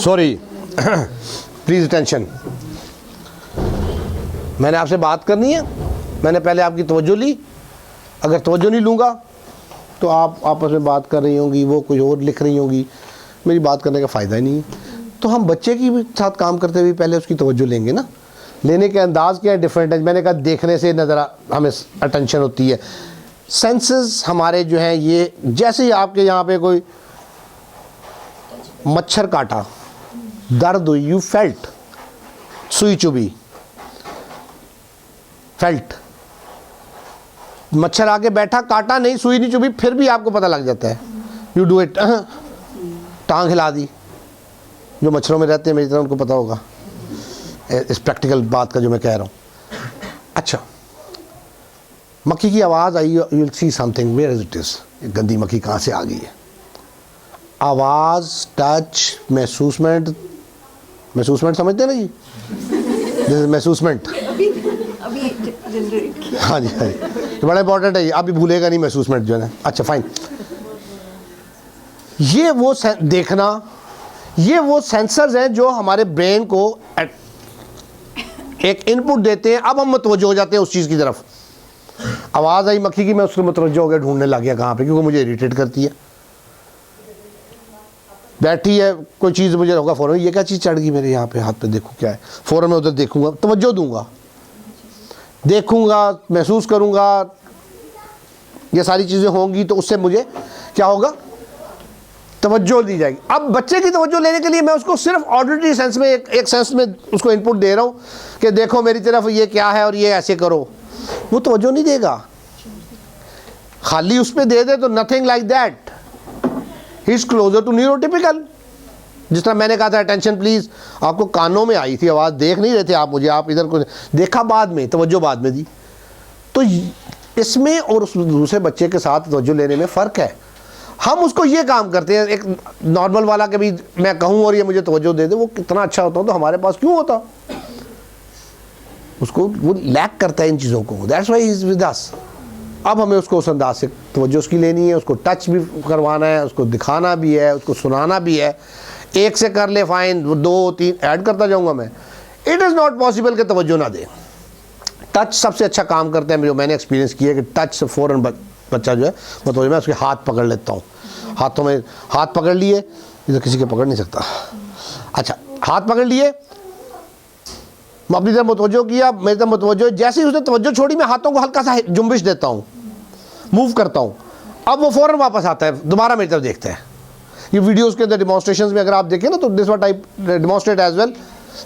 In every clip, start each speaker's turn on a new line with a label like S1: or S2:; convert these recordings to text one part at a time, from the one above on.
S1: Sorry, please attention. मैंने आपसे बात करनी है, मैंने पहले आपकी तवज्जो ली। अगर तवज्जो नहीं लूँगा तो आप आपस में बात कर रही होंगी, वो कुछ और लिख रही होंगी, मेरी बात करने का फ़ायदा ही नहीं है। तो हम बच्चे की साथ काम करते हुए पहले उसकी तवज्जो लेंगे ना। लेने के अंदाज़ क्या है, डिफरेंट है। मैंने कहा देखने से नज़र हमें अटेंशन होती है। सेंसेस हमारे जो हैं ये, जैसे ही आपके यहाँ पे कोई मच्छर काटा, दर्द हुई, यू फेल्ट, सुई चुभी, फेल्ट, मच्छर आके बैठा, काटा नहीं, सुई नहीं चुभी, फिर भी आपको पता लग जाता है, यू डू इट, टांग हिला दी। जो मच्छरों में रहते हैं मेरी तरह उनको पता होगा इस प्रैक्टिकल बात का जो मैं कह रहा हूँ। अच्छा, मक्खी की आवाज़ आई, you will see something, where is it is, गंदी मक्खी कहाँ से आ गई है। आवाज़, टच, महसूसमेंट, महसूसमेंट समझते हैं ना जी, दिस इज महसूसमेंट। हाँ जी, हाँ जी, तो बड़ा इंपॉर्टेंट है ये, आप भी भूलेगा नहीं महसूसमेंट जो है। अच्छा फाइन, ये वो देखना, ये वो सेंसर्स हैं जो हमारे ब्रेन को एक इनपुट देते हैं। अब हम मुतवज्जो हो जाते हैं उस चीज़ की तरफ। आवाज़ आई मक्खी की, मैं उसको मुतवज्जो हो गया, ढूंढने लग गया कहाँ पे, क्योंकि मुझे इरिटेट करती है। बैठी है कोई चीज़, मुझे होगा फ़ौरन ये क्या चीज़ चढ़ गई मेरे यहाँ पे, हाथ पे, देखूँ क्या है, फ़ौरन मैं उधर देखूँगा, तवज्जो दूँगा, देखूँगा, महसूस करूँगा, ये सारी चीज़ें होंगी, तो उससे मुझे क्या होगा, तवज्जो दी जाएगी। अब बच्चे की तवज्जो लेने के लिए मैं उसको सिर्फ ऑडिटरी सेंस में, एक सेंस में उसको इनपुट दे रहा हूँ कि देखो मेरी तरफ ये क्या है और ये ऐसे करो, वो तवज्जो नहीं देगा। खाली उस पर दे दे तो nothing like that, he is closer to neurotypical. जिस तरह मैंने कहा था अटेंशन प्लीज़, आपको कानों में आई थी आवाज़, देख नहीं रहे थे आप मुझे, आप इधर को देखा बाद में, तवज्जो बाद में दी। तो इसमें और उस दूसरे बच्चे के साथ तवज्जो लेने में फ़र्क है। हम उसको ये काम करते हैं, एक नॉर्मल वाला के भी मैं कहूँ और ये मुझे तवज्जो दे दे, वो कितना अच्छा होता तो हमारे पास क्यों होता। उसको वो लैक करता है इन चीज़ों को, that's why he is with us. अब हमें उसको उस अंदाज से तवज्जो उसकी लेनी है, उसको टच भी करवाना है, उसको दिखाना भी है, उसको सुनाना भी है। एक से कर ले फाइन, 2 3 ऐड करता जाऊँगा मैं। इट इज़ नॉट पॉसिबल कि तवज्जो ना दे। टच सबसे अच्छा काम करता है, जो मैंने एक्सपीरियंस किया है कि टच से फ़ौरन बच्चा जो है, मतलब मैं उसके हाथ पकड़ लेता हूँ, हाथों में हाथ पकड़ लिए, इधर किसी के पकड़ नहीं सकता। अच्छा, हाथ पकड़ लिए, मैं अपनी तरफ मुतवज्जो किया, मेरी तरफ मुतवज्जो, जैसे ही उसने तवज्जो छोड़ी मैं हाथों को हल्का सा जुम्बिश देता हूँ, मूव करता हूँ। अब वो फ़ौरन वापस आता है, दोबारा मेरी तरफ देखता है। ये वीडियोज़ के अंदर डिमॉन्स्ट्रेशन में अगर आप देखें ना, तो this what I demonstrate as well,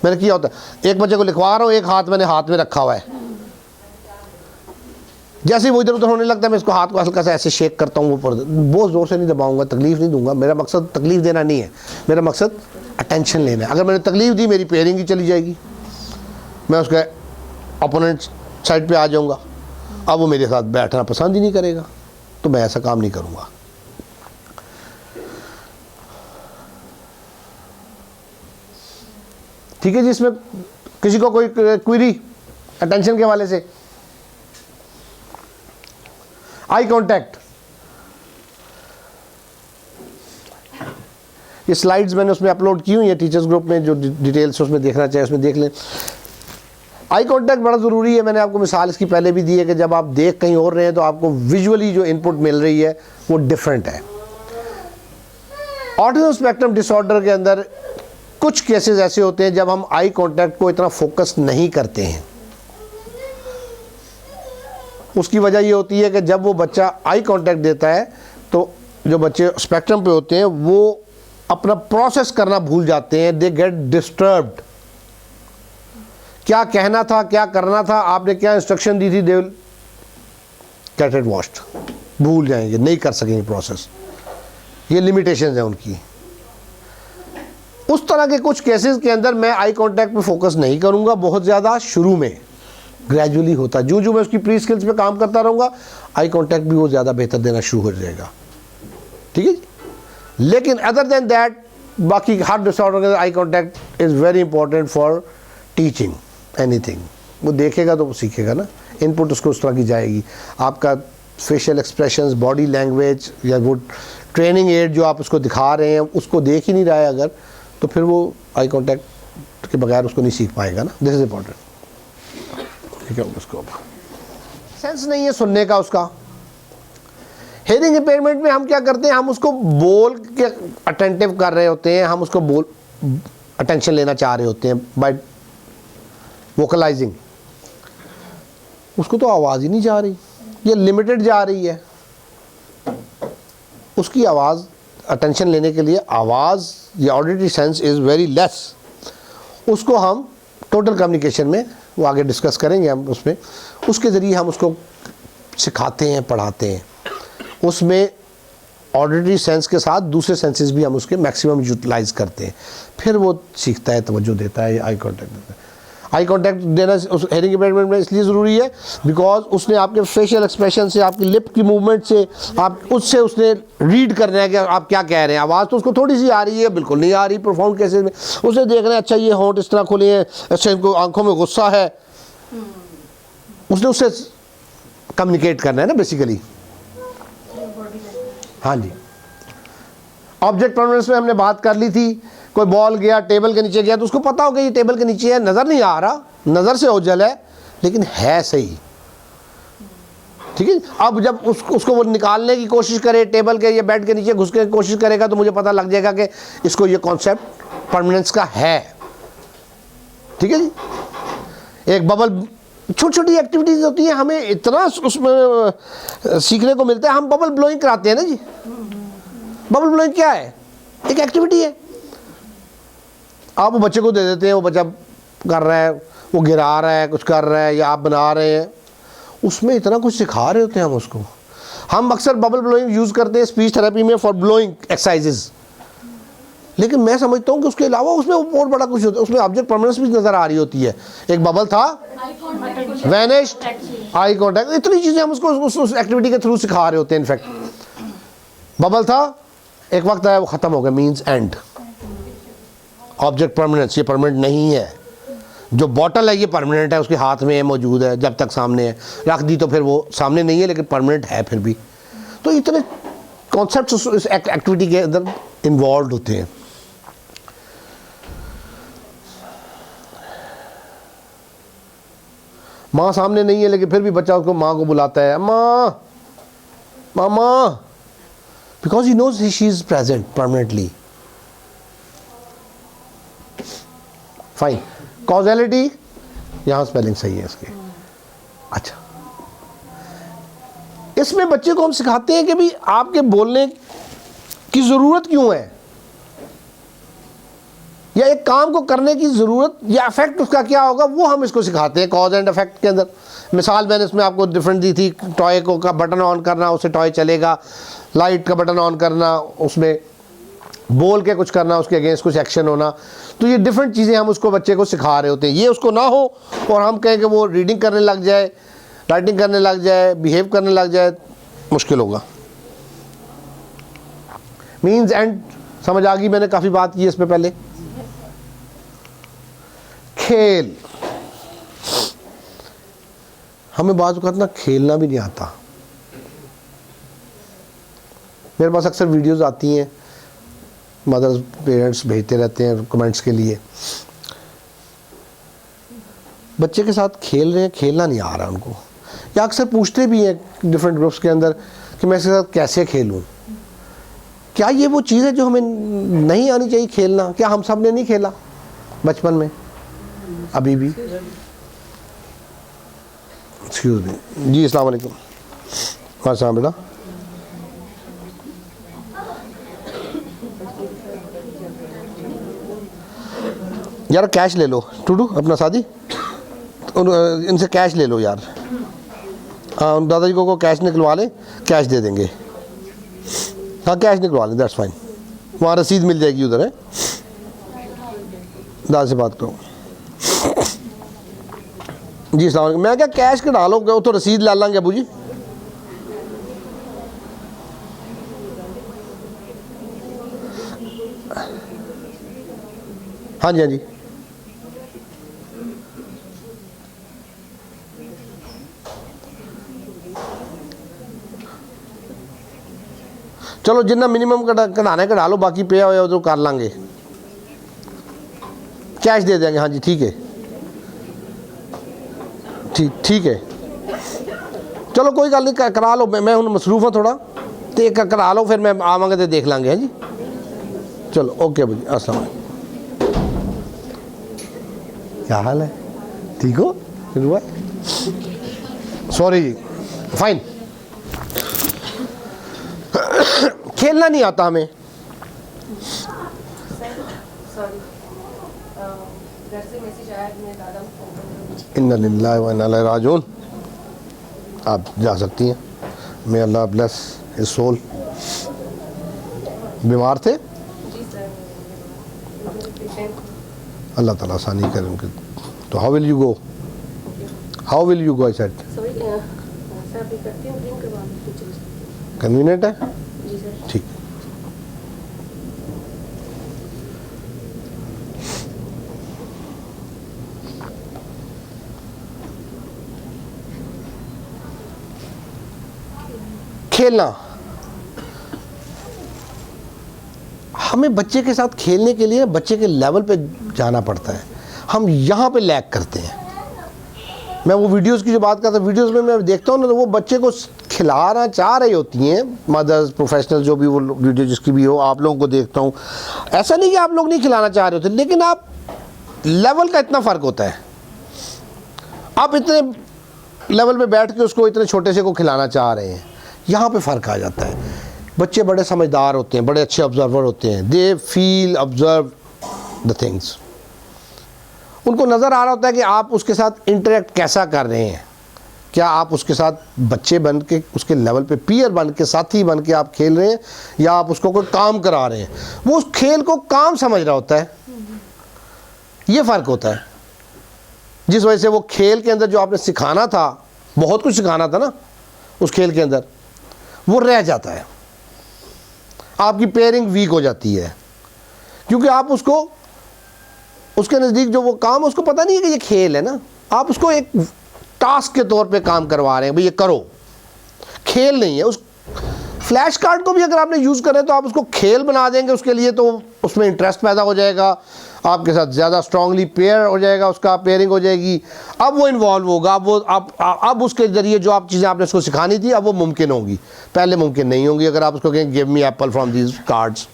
S1: मैंने किया होता है। एक बच्चे को लिखवा रहा हूँ, एक हाथ मैंने हाथ में रखा हुआ है, जैसे ही वो इधर उधर होने लगता है मैं इसको हाथ को हल्का सा ऐसे शेक करता हूँ, ऊपर बहुत ज़ोर से नहीं दबाऊंगा, तकलीफ़ नहीं दूंगा। मेरा मकसद तकलीफ़ देना नहीं है, मेरा मकसद अटेंशन लेना है। अगर मैंने तकलीफ़ दी मेरी पेयरिंग ही चली जाएगी, मैं उसके अपोनेंट साइड पे आ जाऊँगा। अब वो मेरे साथ बैठना पसंद ही नहीं करेगा, तो मैं ऐसा काम नहीं करूँगा। ठीक है जी, इसमें किसी को कोई क्वेरी अटेंशन के हवाले से? आई कांटेक्ट, ये स्लाइड्स मैंने उसमें अपलोड की हुई है टीचर्स ग्रुप में, जो डिटेल्स उसमें देखना चाहे उसमें देख लें। आई कांटेक्ट बड़ा ज़रूरी है। मैंने आपको मिसाल इसकी पहले भी दी है कि जब आप देख कहीं और रहे हैं तो आपको विजुअली जो इनपुट मिल रही है वो डिफरेंट है। ऑटिज्म स्पेक्ट्रम डिसऑर्डर के अंदर कुछ केसेस ऐसे होते हैं जब हम आई कांटेक्ट को इतना फोकस नहीं करते हैं। उसकी वजह ये होती है कि जब वो बच्चा आई कांटेक्ट देता है तो जो बच्चे स्पेक्ट्रम पे होते हैं वो अपना प्रोसेस करना भूल जाते हैं, दे गेट डिस्टर्ब्ड। क्या कहना था, क्या करना था, आपने क्या इंस्ट्रक्शन दी थी, they will get it washed, भूल जाएंगे, नहीं कर सकेंगे प्रोसेस। ये लिमिटेशंस हैं उनकी। उस तरह के कुछ केसेस के अंदर मैं आई कांटेक्ट पे फोकस नहीं करूंगा बहुत ज़्यादा शुरू में, ग्रेजुअली होता, जो मैं उसकी प्री स्किल्स पे काम करता रहूँगा आई कांटेक्ट भी वो ज़्यादा बेहतर देना शुरू हो जाएगा। ठीक है जी। लेकिन अदर देन दैट बाकी हर डिसऑर्डर के eye contact is very important for teaching anything. वो देखेगा तो वो सीखेगा ना, इनपुट उसको उस तरह की जाएगी। आपका फेशियल एक्सप्रेशंस, बॉडी लैंग्वेज या वो ट्रेनिंग एड जो आप उसको दिखा रहे हैं उसको देख ही नहीं रहा है अगर, तो फिर वो आई कांटेक्ट के बगैर उसको नहीं सीख पाएगा ना। This is important. ठीक है, उसको सेंस नहीं है सुनने का उसका। हेयरिंग इम्पेयरमेंट में हम क्या करते हैं, हम उसको बोल के अटेंटिव कर रहे होते हैं, हम उसको बोल अटेंशन लेना चाह रहे होते हैं बाय वोकलाइजिंग, उसको तो आवाज़ ही नहीं जा रही, ये लिमिटेड जा रही है। उसकी आवाज़ अटेंशन लेने के लिए आवाज़ या auditory sense is very less. उसको हम टोटल कम्युनिकेशन में वो आगे डिस्कस करेंगे हम उसमें, उसके ज़रिए हम उसको सिखाते हैं, पढ़ाते हैं। उसमें ऑडिटरी सेंस के साथ दूसरे सेंसेस भी हम उसके मैक्सिमम यूटिलाइज करते हैं, फिर वो सीखता है, तवज्जो देता है, आई कांटेक्ट देता है। आई कांटेक्ट देना उस हेयरिंग इम्पेयरमेंट में इसलिए ज़रूरी है बिकॉज उसने आपके फेशियल एक्सप्रेशन से, आपकी लिप की मूवमेंट से, आप उससे उसने रीड करना है कि आप क्या कह रहे हैं। आवाज़ तो उसको थोड़ी सी आ रही है, बिल्कुल नहीं आ रही प्रोफाउंड केसेस में। उसे देखना है, अच्छा ये होंठ इस तरह खुले हैं, अच्छा इनको आंखों में गुस्सा है, उसने उससे कम्युनिकेट करना है ना बेसिकली। हाँ जी, ऑब्जेक्ट परमानेंस में हमने बात कर ली थी। कोई बॉल गया, टेबल के नीचे गया, तो उसको पता होगा ये टेबल के नीचे है, नज़र नहीं आ रहा, नज़र से ओझल है, लेकिन है सही। ठीक है, अब जब उसको वो निकालने की कोशिश करे, टेबल के या बेड के नीचे घुस के कोशिश करेगा, तो मुझे पता लग जाएगा कि इसको ये कॉन्सेप्ट परमानेंस का है। ठीक है जी, एक बबल, छोटी छोटी एक्टिविटीज़ होती है, हमें इतना उसमें सीखने को मिलता है। हम बबल ब्लोइंग कराते हैं ना जी। बबल ब्लोइंग क्या है? एक एक्टिविटी है, आप वो बच्चे को दे देते हैं, वो बच्चा कर रहा है, वो गिरा रहा है, कुछ कर रहा है, या आप बना रहे हैं, उसमें इतना कुछ सिखा रहे होते हैं हम उसको। हम अक्सर बबल ब्लोइंग यूज़ करते हैं स्पीच थेरेपी में फॉर ब्लोइंग एक्सरसाइजेज, लेकिन मैं समझता हूँ कि उसके अलावा उसमें और बड़ा कुछ होता है। उसमें ऑब्जेक्ट परमानेंस भी नज़र आ रही होती है। एक बबल था, वैनिश्ड, आई कॉन्टैक्ट, इतनी चीज़ें हम उसको उस एक्टिविटी के थ्रू सिखा रहे होते हैं। इनफैक्ट बबल था, एक वक्त आया वो ख़त्म हो गया, मीन्स एंड। ऑब्जेक्ट परमानेंस, ये परमानेंट नहीं है। जो बॉटल है ये परमानेंट है, उसके हाथ में है, मौजूद है, जब तक सामने है, रख दी तो फिर वो सामने नहीं है, लेकिन परमानेंट है फिर भी। तो इतने कॉन्सेप्ट इस एक्टिविटी के अंदर इन्वॉल्व होते हैं। माँ सामने नहीं है, लेकिन फिर भी बच्चा उसको माँ को बुलाता है, माँ मामा, because he knows she is present permanently. Fine, causality, यहाँ स्पेलिंग सही है इसकी। अच्छा, इसमें बच्चे को हम सिखाते हैं कि भाई आपके बोलने की ज़रूरत क्यों है, या एक काम को करने की ज़रूरत या इफेक्ट उसका क्या होगा, वो हम इसको सिखाते हैं कॉज एंड इफेक्ट के अंदर। मिसाल मैंने इसमें आपको डिफरेंट दी थी, टॉय को का बटन ऑन करना, उससे टॉय चलेगा, लाइट का बटन ऑन करना, उसमें बोल के कुछ करना, उसके अगेंस्ट कुछ एक्शन होना। तो ये डिफरेंट चीज़ें हम उसको बच्चे को सिखा रहे होते हैं। ये उसको ना हो और हम कहें कि वो रीडिंग करने लग जाए, राइटिंग करने लग जाए, बिहेव करने लग जाए, मुश्किल होगा। मीन्स एंड समझ आ गई, मैंने काफ़ी बात की है इसमें पहले। खेल, हमें बात करना खेलना भी नहीं आता। मेरे पास अक्सर वीडियोस आती हैं, मदर्स पेरेंट्स भेजते रहते हैं कमेंट्स के लिए, बच्चे के साथ खेल रहे हैं, खेलना नहीं आ रहा उनको, या अक्सर पूछते भी हैं डिफरेंट ग्रुप्स के अंदर कि मैं इसके साथ कैसे खेलूं। क्या ये वो चीज़ है जो हमें नहीं आनी चाहिए खेलना? क्या हम सब ने नहीं खेला बचपन में? अभी भी। एक्सक्यूज मी जी, अस्सलाम वालेकुम। हाँ बेटा, यार कैश ले लो टूडू, अपना शादी, इनसे कैश ले लो यार। हाँ, दादाजी को कैश निकलवा लें, कैश दे देंगे। हाँ, कैश निकलवा लें, दैट्स फाइन। वहाँ रसीद मिल जाएगी उधर है, दादा से बात करो जी। अस्सलाम वालेकुम। मैं क्या कैश कटा लो, तो रसीद ला लेंगे अबू जी। हाँ जी, हाँ जी। चलो जितना मिनिमम कढ़ाना है कढ़ा लो, बाकी पे हो तो कर लांगे। कैश दे देंगे, हाँ जी ठीक है, ठीक है, चलो कोई गल नहीं, करा लो, मैं हूँ मसरूफ हाँ थोड़ा, तो एक करा लो, फिर मैं आवांगे तो देख लांगे। हैं जी, चलो ओके भाई, अस्सलाम वालेकुम। क्या हाल है, ठीक हो? फिर हुआ, सॉरी जी, फाइन। खेलना नहीं आता हमें, इन्ना लिल्लाहि व इन्ना इलैहि राजिऊन। आप जा सकती हैं, मे अल्लाह ब्लेस हिज सोल। बीमार थे, अल्लाह ताला आसानी करे उनके। तो how will you go, how will you go? I said convenient है, ठीक। खेलना, हमें बच्चे के साथ खेलने के लिए बच्चे के लेवल पे जाना पड़ता है। हम यहाँ पे लैग करते हैं। मैं वो वीडियोस की जो बात करता हूँ, वीडियोस में मैं देखता हूँ ना, तो वो बच्चे को खिलाना चाह रही होती हैं मदर्स, प्रोफेशनल, जो भी वो वीडियो जिसकी भी हो, आप लोगों को देखता हूँ। ऐसा नहीं कि आप लोग नहीं खिलाना चाह रहे होते, लेकिन आप लेवल का इतना फ़र्क होता है। आप इतने लेवल पे बैठ के उसको इतने छोटे से को खिलाना चाह रहे हैं, यहाँ पे फ़र्क आ जाता है। बच्चे बड़े समझदार होते हैं, बड़े अच्छे ऑब्जर्वर होते हैं, they feel observe the things. उनको नज़र आ रहा होता है कि आप उसके साथ इंटरेक्ट कैसा कर रहे हैं, क्या आप उसके साथ बच्चे बन के, उसके लेवल पे पीयर बन के, साथी बन के आप खेल रहे हैं, या आप उसको कोई काम करा रहे हैं। वो उस खेल को काम समझ रहा होता है, ये फ़र्क होता है। जिस वजह से वो खेल के अंदर जो आपने सिखाना था, बहुत कुछ सिखाना था ना उस खेल के अंदर, वो रह जाता है। आपकी पेयरिंग वीक हो जाती है, क्योंकि आप उसको, उसके नज़दीक जो वो काम, उसको पता नहीं है कि ये खेल है ना। आप उसको एक टास्क के तौर पे काम करवा रहे हैं, भाई ये करो, खेल नहीं है। उस फ्लैश कार्ड को भी अगर आपने यूज़ करें तो आप उसको खेल बना देंगे उसके लिए, तो उसमें इंटरेस्ट पैदा हो जाएगा, आपके साथ ज़्यादा स्ट्रांगली पेयर हो जाएगा, उसका पेयरिंग हो जाएगी। अब वो इन्वॉल्व होगा, अब वो अब उसके ज़रिए जो आप चीज़ें आपने उसको सिखानी थी, अब वो मुमकिन होंगी, पहले मुमकिन नहीं होंगी अगर आप उसको कहें give me Apple from these cards.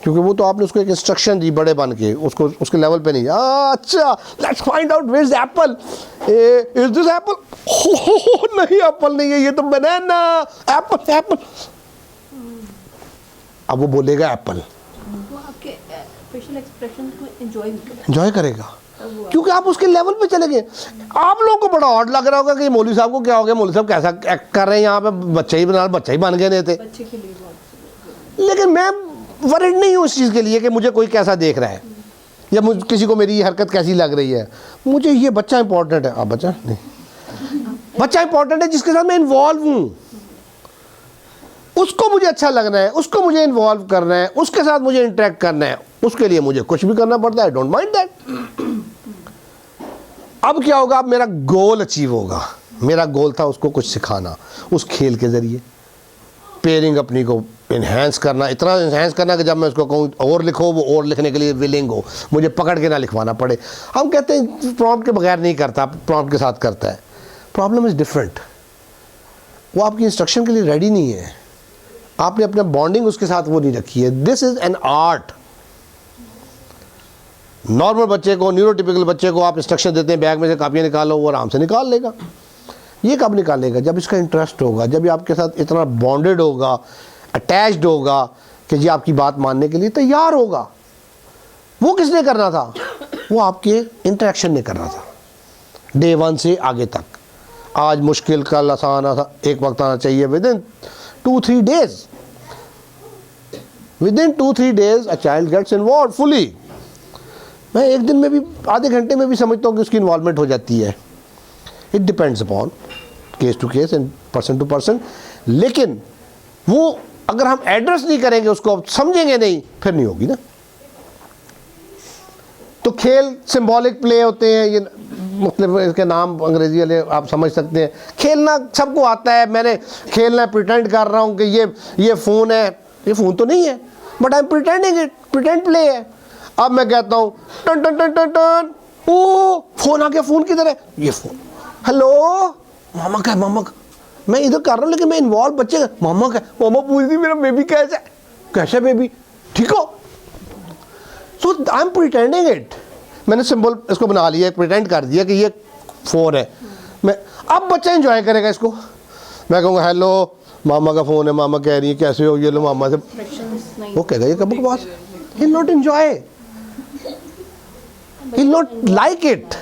S1: क्योंकि वो तो आपने उसको एक इंस्ट्रक्शन दी बड़े बन के, उसको उसके लेवल पे नहीं। अच्छा, let's find out where is apple, is this apple? नहीं, एप्पल नहीं है, ये तो बनाना। Apple, Apple. अब वो बोलेगा एप्पल,
S2: वो आपके फेशियल एक्सप्रेशन को
S1: एंजॉय करेगा, क्योंकि आप उसके लेवल पे चले गए। आप लोगों को बड़ा ऑड लग रहा होगा कि मौलवी साहब को क्या हो गया, मौलवी साहब कैसा एक्ट कर रहे हैं यहाँ पे, बच्चा ही बन गए नहीं थे।
S2: बच्चे के लिए
S1: लेकिन मैं वरिड नहीं हूँ इस चीज़ के लिए कि मुझे कोई कैसा देख रहा है, या मुझे किसी को मेरी हरकत कैसी लग रही है। मुझे ये बच्चा इंपॉर्टेंट है। बच्चा नहीं, बच्चा इंपॉर्टेंट है जिसके साथ मैं इन्वॉल्व हूँ, उसको मुझे अच्छा लगना है, उसको मुझे इन्वॉल्व करना है, उसके साथ मुझे इंटरेक्ट करना है, उसके लिए मुझे कुछ भी करना पड़ता है। Don't mind that. अब क्या होगा, अब मेरा गोल अचीव होगा। मेरा गोल था उसको कुछ सिखाना, उस खेल के ज़रिए पेयरिंग अपनी को इन्हेंस करना, इतना इन्हेंस करना कि जब मैं उसको कहूँ और लिखो, वो और लिखने के लिए विलिंग हो, मुझे पकड़ के ना लिखवाना पड़े। हम कहते हैं प्रॉम्प्ट के बगैर नहीं करता, प्रॉम्प्ट के साथ करता है। Problem is different. वो आपकी इंस्ट्रक्शन के लिए रेडी नहीं है, आपने अपना बॉन्डिंग उसके साथ वो नहीं रखी है। This is an art. Normal बच्चे को, न्यूरोटिपिकल बच्चे को आप इंस्ट्रक्शन देते हैं, बैग में से कापियाँ निकालो, वो आराम से निकाल लेगा। ये कब निकालेगा? जब इसका इंटरेस्ट होगा, जब ये आपके साथ इतना बॉन्डेड होगा, अटैच्ड होगा कि ये आपकी बात मानने के लिए तैयार होगा। वो किसने करना था? वो आपके इंटरेक्शन ने करना था, डे वन से आगे तक। आज मुश्किल, कल आसान, एक वक्त आना चाहिए। Within 2-3 days, within 2-3 days a child gets involved fully। मैं एक दिन में भी, आधे घंटे में भी समझता हूँ कि उसकी इन्वॉल्वमेंट हो जाती है। It depends upon case to case and person to person. लेकिन वो अगर हम एड्रेस नहीं करेंगे, उसको समझेंगे नहीं, फिर नहीं होगी ना। तो खेल सिंबॉलिक प्ले होते हैं, ये मुख्तलिफ इसके नाम अंग्रेजी वाले आप समझ सकते हैं। खेलना सबको आता है। मैंने खेलना प्रिटेंड कर रहा हूँ कि ये फ़ोन है, ये फ़ोन तो नहीं है, but I am pretending it, pretend play है। अब मैं कहता हूँ टन टन टन टन टन, ओ फोन आ गया, फोन किधर है, ये फोन, हेलो मामा का है, मामा का, मैं इधर कर रहा हूँ लेकिन मैं इन्वॉल्व, बच्चे का, मामा का, मामा पूछती मेरा बेबी कैसा है, कैसा बेबी, ठीक हो, सो आई एम प्रिटेंडिंग इट, मैंने सिंबल इसको बना लिया, प्रिटेंड कर दिया कि ये फ़ोन है, मैं अब बच्चा एंजॉय करेगा इसको, मैं कहूँगा हेलो मामा का फ़ोन है, मामा कह रही है कैसे हो, ये लो मामा से, वो कहेगा ये कब बकवास, he not enjoy, he not like it.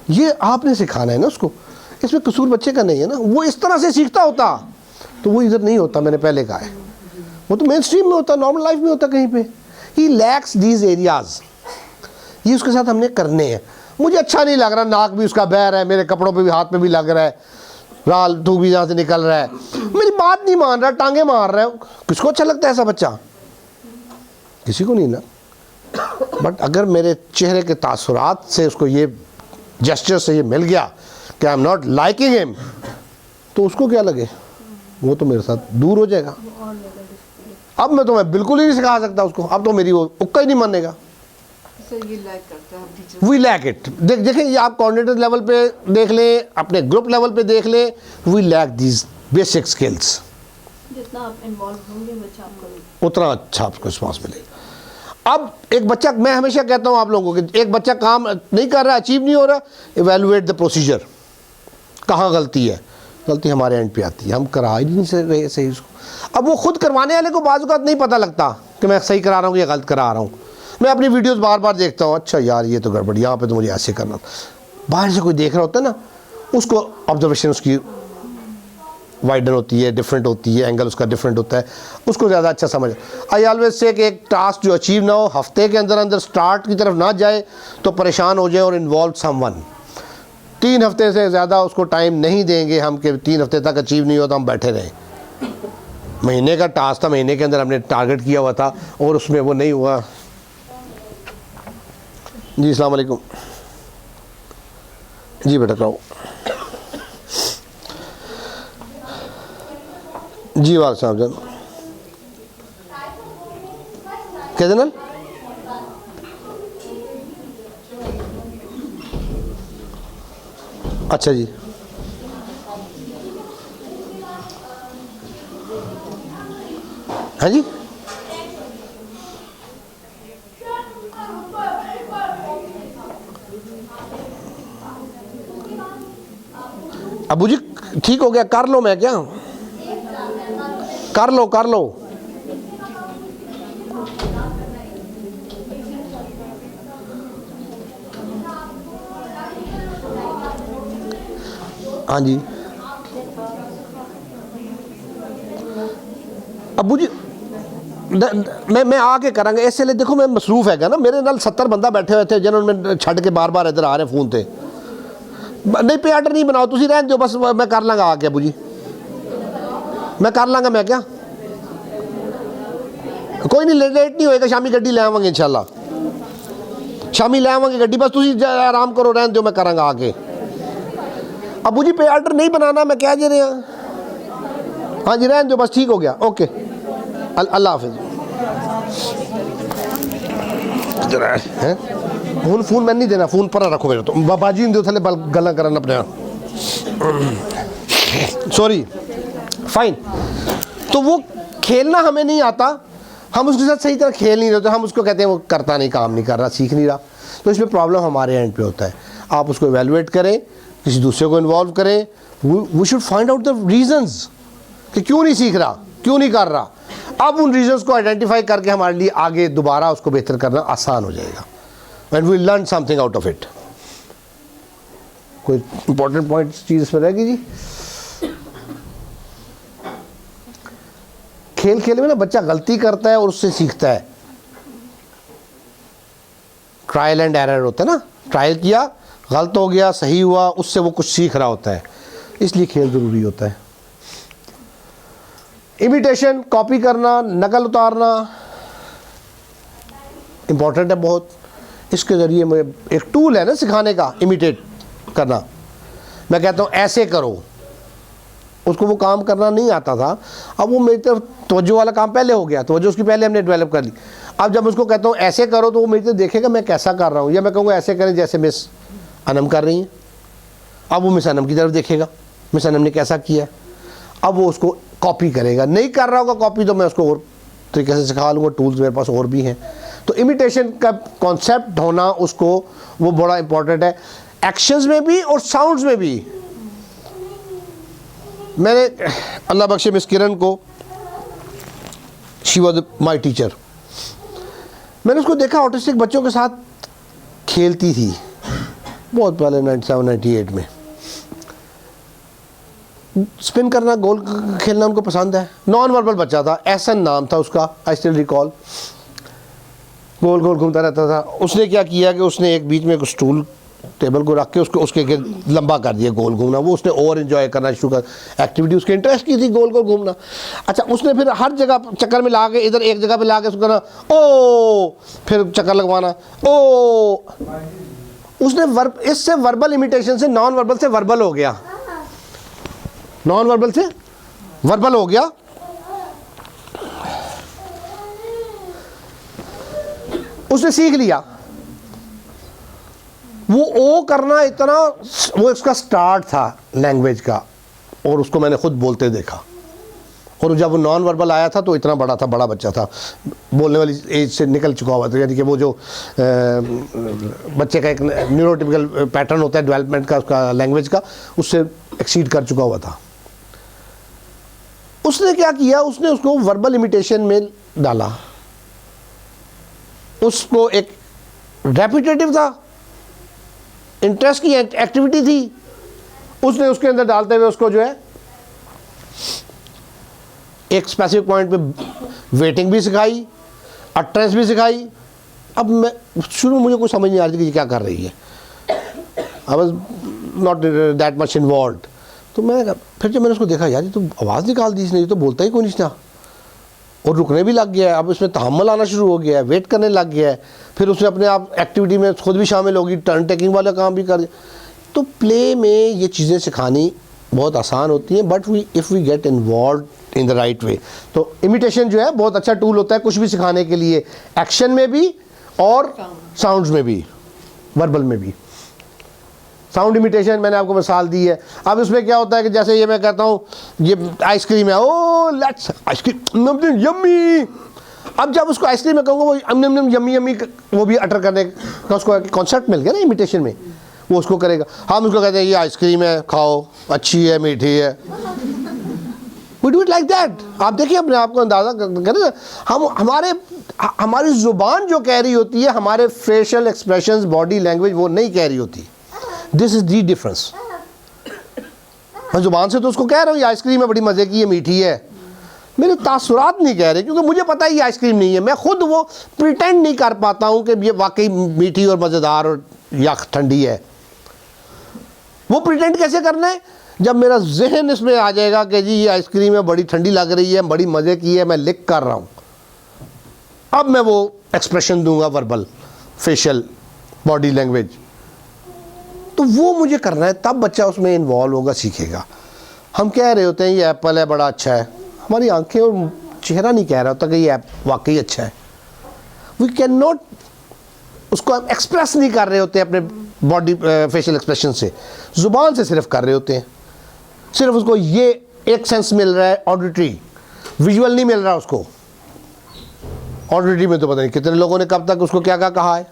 S1: ये आपने सिखाना है ना उसको, इसमें कसूर बच्चे का नहीं है ना, वो इस तरह से सीखता होता तो वो इधर नहीं होता, मैंने पहले कहा है, वो तो मेन स्ट्रीम में होता, नॉर्मल लाइफ में होता कहीं पे। ही लैक्स दीज एरियाज, ये उसके साथ हमने करने हैं। मुझे अच्छा नहीं लग रहा, नाक भी उसका बह रहा है, मेरे कपड़ों पे भी हाथ पे भी लग रहा है, राल थूक भी यहाँ से निकल रहा है, मेरी बात नहीं मान रहा, टांगे मार रहा है, किसको अच्छा लगता है ऐसा बच्चा, किसी को नहीं ना। बट अगर मेरे चेहरे के तासुरात से उसको ये जेस्चर से ये मिल गया कि I am not liking him, तो उसको क्या लगे, वो तो मेरे साथ दूर हो जाएगा। अब मैं तुम्हें बिल्कुल ही नहीं सिखा सकता उसको, अब तो मेरी वो उक्का ही नहीं मानेगा। वी लैक इट, देखें ये आप कोऑर्डिनेटर लेवल पे देख लें, अपने ग्रुप लेवल पे देख लें, we lack these basic skills.
S2: जितना आप इन्वॉल्व होंगे बच्चा आपको
S1: उतना अच्छा आपको रिस्पॉन्स मिलेगा। अब एक बच्चा, मैं हमेशा कहता हूँ आप लोगों को, एक बच्चा काम नहीं कर रहा, अचीव नहीं हो रहा, इवेलुएट द प्रोसीजर, कहाँ गलती है, गलती हमारे एंड पे आती है, हम करा ही नहीं रहे सही उसको। अब वो खुद करवाने वाले को बाज़ औक़ात नहीं पता लगता कि मैं सही करा रहा हूँ या गलत करा रहा हूँ। मैं अपनी वीडियोस बार बार देखता हूँ, अच्छा यार ये तो गड़बड़, यहाँ पे तो मुझे ऐसे करना, बाहर से कोई देख रहा होता है ना, उसको ऑब्जर्वेशन उसकी वाइडर होती है, डिफरेंट होती है, एंगल उसका डिफरेंट होता है, उसको ज़्यादा अच्छा समझ। आई ऑलवेज से कि एक टास्क जो अचीव ना हो, हफ्ते के अंदर अंदर स्टार्ट की तरफ ना जाए तो परेशान हो जाए और इन्वॉल्व समवन। 3 हफ्ते से ज़्यादा उसको टाइम नहीं देंगे हम कि 3 हफ्ते तक अचीव नहीं हो तो हम बैठे रहें। महीने का टास्क था, महीने के अंदर हमने टारगेट किया हुआ था और उसमें वो नहीं हुआ। जी अस्सलाम वालेकुम, जी बेटा कहो। जी वाल साहब जान क्या जनाब, अच्छा जी, हाँ जी, अबू जी ठीक हो गया, कर लो, मैं क्या कर लो, कर लो। हाँ जी अबू जी मैं आके करांगा, इसलिए देखो मैं मसरूफ है ना, मेरे नाल 70 बंदा बैठे हुए थे जिन्होंने छड़ के बार बार इधर आ रहे फोन ते, नहीं पे आर्डर नहीं बनाओ, तुम रहने दो बस, मैं कर लांगा आके अबू जी, मैं कर लांगा, मैं क्या कोई नहीं, लेट नहीं होएगा, शामी गड्डी ले आवांगे इंशाल्लाह, शामी ले आवांगे गड्डी, बस तुम आराम करो, रहने दो, मैं करांगा आके। अबू जी पे आर्डर नहीं बनाना, मैं क्या दे रहे हैं, हाँ जी रहने दो बस, ठीक हो गया, ओके अल्लाह हाफिज़। फोन फोन मैं नहीं देना, फोन पर रखो मेरे, तो बाबाजी नहीं दो थले गल्ला करना अपने, सॉरी फाइन। तो वो खेलना हमें नहीं आता, हम उसके साथ सही तरह खेल नहीं रहे, तो हम उसको कहते हैं वो करता नहीं, काम नहीं कर रहा, सीख नहीं रहा, तो इसमें प्रॉब्लम हमारे एंड पे होता है। आप उसको एवेलुएट करें, किसी दूसरे को इन्वॉल्व करें, we should find out the reasons कि क्यों नहीं सीख रहा, क्यों नहीं कर रहा। अब उन रीजंस को आइडेंटिफाई करके हमारे लिए आगे दोबारा उसको बेहतर करना आसान हो जाएगा, and we learn something out of it. कोई इंपॉर्टेंट पॉइंट चीज़ इसमें रहेगी जी। खेल खेल में ना बच्चा गलती करता है और उससे सीखता है, ट्रायल एंड एरर होता है ना, ट्रायल किया, गलत हो गया, सही हुआ, उससे वो कुछ सीख रहा होता है, इसलिए खेल ज़रूरी होता है। इमिटेशन, कॉपी करना, नकल उतारना इम्पॉर्टेंट है बहुत। इसके ज़रिए मुझे एक टूल है ना सिखाने का, इमिटेट करना। मैं कहता हूँ ऐसे करो, उसको वो काम करना नहीं आता था। अब वो मेरी तरफ तवज्जो वाला काम पहले हो गया, तवज्जो उसकी पहले हमने डेवलप कर ली। अब जब उसको कहता हूँ ऐसे करो तो वो मेरी तरफ देखेगा मैं कैसा कर रहा हूँ, या मैं कहूँगा ऐसे करें जैसे मिस अनम कर रही हैं। अब वो मिस अनम की तरफ देखेगा, मिस अनम ने कैसा किया, अब वो उसको कॉपी करेगा। नहीं कर रहा होगा कॉपी तो मैं उसको और तरीके से सिखा लूँगा, टूल्स मेरे पास और भी हैं। तो इमिटेशन का कॉन्सेप्ट होना उसको वो बड़ा इंपॉर्टेंट है, एक्शंस में भी और साउंड्स में भी। मैंने अल्लाह बख्शे मिस किरण को, शी वॉज माई टीचर, मैंने उसको देखा ऑटिस्टिक बच्चों के साथ खेलती थी बहुत पहले 97-98 में। स्पिन करना, गोल खेलना उनको पसंद है। नॉन वर्बल बच्चा था, एहसन नाम था उसका, आई स्टिल रिकॉल। गोल गोल घूमता रहता था। उसने क्या किया कि उसने एक बीच में एक स्टूल टेबल को रख के उसको उसके लंबा कर दिया, गोल घूमना। वो उसने और इन्जॉय करना शुरू कर, एक्टिविटी उसके इंटरेस्ट की थी गोल गोल घूमना। अच्छा, उसने फिर हर जगह चक्कर में ला के, इधर एक जगह पे ला के उसको करना ओ, फिर चक्कर लगवाना ओ। उसने इससे वर्बल इमिटेशन से नॉन वर्बल से वर्बल हो गया, नॉन वर्बल से वर्बल हो गया। उसने सीख लिया। वो ओ करना इतना, वो इसका स्टार्ट था लैंग्वेज का, और उसको मैंने खुद बोलते देखा। और जब वो नॉन वर्बल आया था तो इतना बड़ा था, बड़ा बच्चा था, बोलने वाली एज से निकल चुका हुआ था। यानी कि वो जो बच्चे का एक न्यूरोटिपिकल पैटर्न होता है डेवलपमेंट का, उसका लैंग्वेज का, उससे एक्सीड कर चुका हुआ था। उसने क्या किया, उसने उसको वर्बल इमिटेशन में डाला। उसको एक रेपिटेटिव था, इंटरेस्ट की एक्टिविटी थी, उसने उसके अंदर डालते हुए उसको जो है एक स्पेसिफिक पॉइंट पे वेटिंग भी सिखाई, अट्रेंस भी सिखाई। अब मैं शुरू में मुझे कुछ समझ नहीं आ रही थी कि ये क्या कर रही है, I was not that much involve. तो मैं फिर जब मैंने उसको देखा, यार ये तो आवाज़ निकाल दी इसने, ये तो बोलता ही कोई नहीं था, और रुकने भी लग गया है। अब इसमें तहम्मुल आना शुरू हो गया है, वेट करने लग गया है। फिर उसने अपने आप एक्टिविटी में खुद भी शामिल होगी, टर्न टेकिंग वाला काम भी कर। तो प्ले में ये चीज़ें सिखानी बहुत आसान होती हैं, but if we get involve in the right way. तो इमिटेशन जो है बहुत अच्छा टूल होता है कुछ भी सिखाने के लिए, एक्शन में भी और साउंड्स में भी, वर्बल में भी। साउंड इमिटेशन मैंने आपको मिसाल दी है। अब इसमें क्या होता है कि जैसे ये मैं कहता हूँ ये आइसक्रीम है, ओ लेट्स आइसक्रीम यम्मी। अब जब उसको आइसक्रीम में कहूँगा, वो यम्मी यम्मी वो भी अटर करने का उसको कॉन्सेप्ट मिल गया ना इमिटेशन में, वो उसको करेगा। हम उसको कहते हैं ये आइसक्रीम है, खाओ, अच्छी है, मीठी है, we do it like that. आप देखिए अपने आप को अंदाज़ा करें ना, हमारी ज़ुबान जो कह रही होती है, हमारे फेशियल एक्सप्रेशंस, बॉडी लैंग्वेज वो नहीं कह रही होती। This is the difference. मैं ज़ुबान से तो उसको कह रहा हूँ ये आइसक्रीम है, बड़ी मज़े की है, मीठी है, मेरे तासुरात नहीं कह रहे, क्योंकि मुझे पता है ये आइसक्रीम नहीं है। मैं खुद वो प्रिटेंड नहीं कर पाता हूँ कि ये वाकई मीठी और मज़ेदार और या ठंडी है। वो प्रिटेंड कैसे करना है, जब मेरा जहन इसमें आ जाएगा कि जी ये आइसक्रीम है, बड़ी ठंडी लग रही है, बड़ी मज़े की है, मैं लिख कर रहा हूँ, अब मैं वो एक्सप्रेशन दूंगा, वर्बल, फेशियल, बॉडी लैंग्वेज। तो वो मुझे करना है, तब बच्चा उसमें इन्वॉल्व होगा, सीखेगा। हम कह रहे होते हैं ये एप्पल है, बड़ा अच्छा है, हमारी आंखें और चेहरा नहीं कह रहा होता कि ये वाकई अच्छा है। वी कैन नॉट, उसको हम एक्सप्रेस नहीं कर रहे होते अपने बॉडी फेशियल एक्सप्रेशन से, ज़ुबान से सिर्फ कर रहे होते हैं। सिर्फ उसको ये एक सेंस मिल रहा है, ऑडिटरी, विजुअल नहीं मिल रहा उसको। ऑडिटरी में तो पता नहीं कितने लोगों ने कब तक उसको क्या क्या कहा है।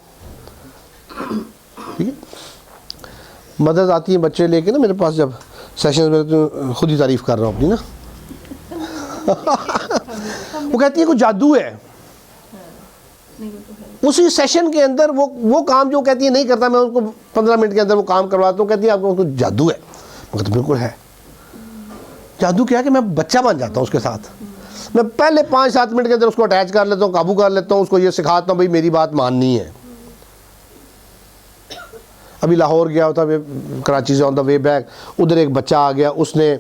S1: ठीक है, मदद आती है बच्चे लेके ना मेरे पास, जब सेशन में तो खुद ही तारीफ़ कर रहा हूँ अपनी ना। वो कहती है कुछ जादू है उसी सेशन के अंदर, वो काम जो कहती है नहीं करता, मैं उनको 15 मिनट के अंदर वो काम करवाता हूँ। कहती है आपको कुछ जादू है। मैं तो बिल्कुल है। जादू क्या है कि मैं बच्चा बन जाता हूँ उसके साथ। मैं पहले 5-7 मिनट के अंदर उसको अटैच कर लेता हूँ, काबू कर लेता हूँ, उसको ये सिखाता हूँ भाई मेरी बात माननी है। अभी लाहौर गया होता, कराची से ऑन द वे बैक, उधर एक बच्चा आ गया, उसने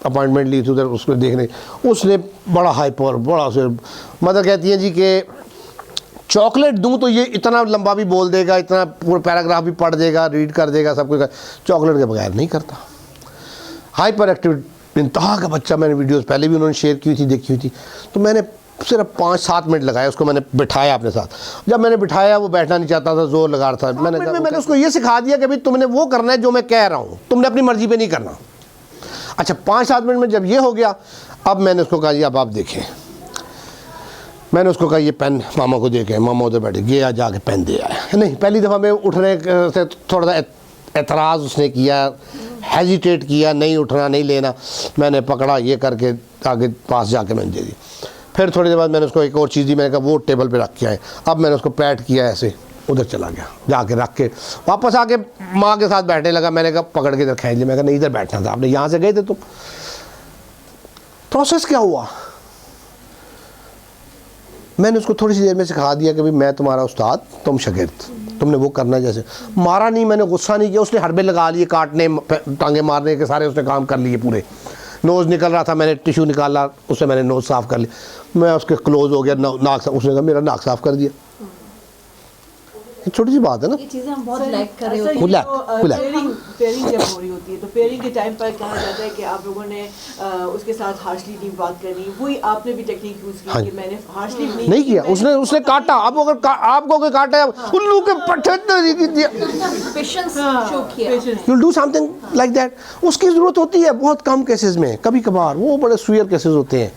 S1: अपॉइंटमेंट ली थी उधर उसको देखने। उसने बड़ा हाइपर, बड़ा से मदर कहती है जी कि चॉकलेट दूं तो ये इतना लंबा भी बोल देगा, इतना पूरा पैराग्राफ भी पढ़ देगा, रीड कर देगा, सब कुछ। चॉकलेट के बगैर नहीं करता। हाइपर एक्टिव इंतहा का बच्चा। मैंने वीडियोस पहले भी उन्होंने शेयर की थी, देखी हुई थी। तो मैंने सिर्फ 5-7 मिनट लगाए उसको, मैंने बिठाया अपने साथ। जब मैंने बिठाया वो बैठना नहीं चाहता था, जोर लगा रहा था। मैंने उसको ये सिखा दिया कि भाई तुमने वो करना है जो मैं कह रहा हूँ, तुमने अपनी मर्जी पे नहीं करना। अच्छा 5-7 मिनट में जब ये हो गया, अब मैंने उसको कहा जी अब आप देखें। मैंने उसको कहा ये पेन मामा को दे के, मामा उधर बैठे, गया जाके पेन दे आया। नहीं, पहली दफ़ा मैं उठने से थोड़ा सा एतराज़ उसने किया, हेजिटेट किया, नहीं उठना नहीं लेना। मैंने पकड़ा, ये करके आगे पास जाके मैंने दे दी। फिर थोड़ी देर बाद मैंने उसको एक और चीज़ दी, मैंने कहा वो टेबल पे रख के आए। अब मैंने उसको पैट किया, ऐसे उधर चला गया, जाके रख के वापस आके माँ के साथ बैठने लगा। मैंने कहा पकड़ के इधर खींच लिया। मैं कहा नहीं इधर बैठना था, आपने यहाँ से गए थे तुम। प्रोसेस क्या हुआ, मैंने उसको थोड़ी सी देर में सिखा दिया कि भाई मैं तुम्हारा उस्ताद, तुम शागिर्द, तुमने वो करना। जैसे मारा नहीं, मैंने गुस्सा नहीं किया। उसने हरबे लगा लिए, काटने टांगे मारने के सारे उसने काम कर लिए पूरे। नोज़ निकल रहा था, मैंने टिश्यू निकाला, उससे मैंने नोज़ साफ़ कर लिया। मैं उसके क्लोज हो गया, नाक साफ, उसने कहा मेरा नाक साफ़ कर दिया। छोटी सी बात है ना,
S2: ये चीज़ें हम बहुत लाइक कर रहे होते हैं।
S3: पेयरिंग जब हो रही होती है तो पेयरिंग के टाइम पर कहा जाता है कि आप लोगों ने उसके साथ हार्शली नहीं बात करनी। वही आपने भी टेक्निक यूज की कि मैंने हार्शली
S1: नहीं किया। उसने काटा। अब अगर आपको कोई काटा है, उल्लू के पट्टे
S2: पेशेंस शो किया।
S1: You do something like that. उसकी ज़रूरत होती है बहुत कम केसेस में, कभी कभार वो बड़े सुयर केसेस होते हैं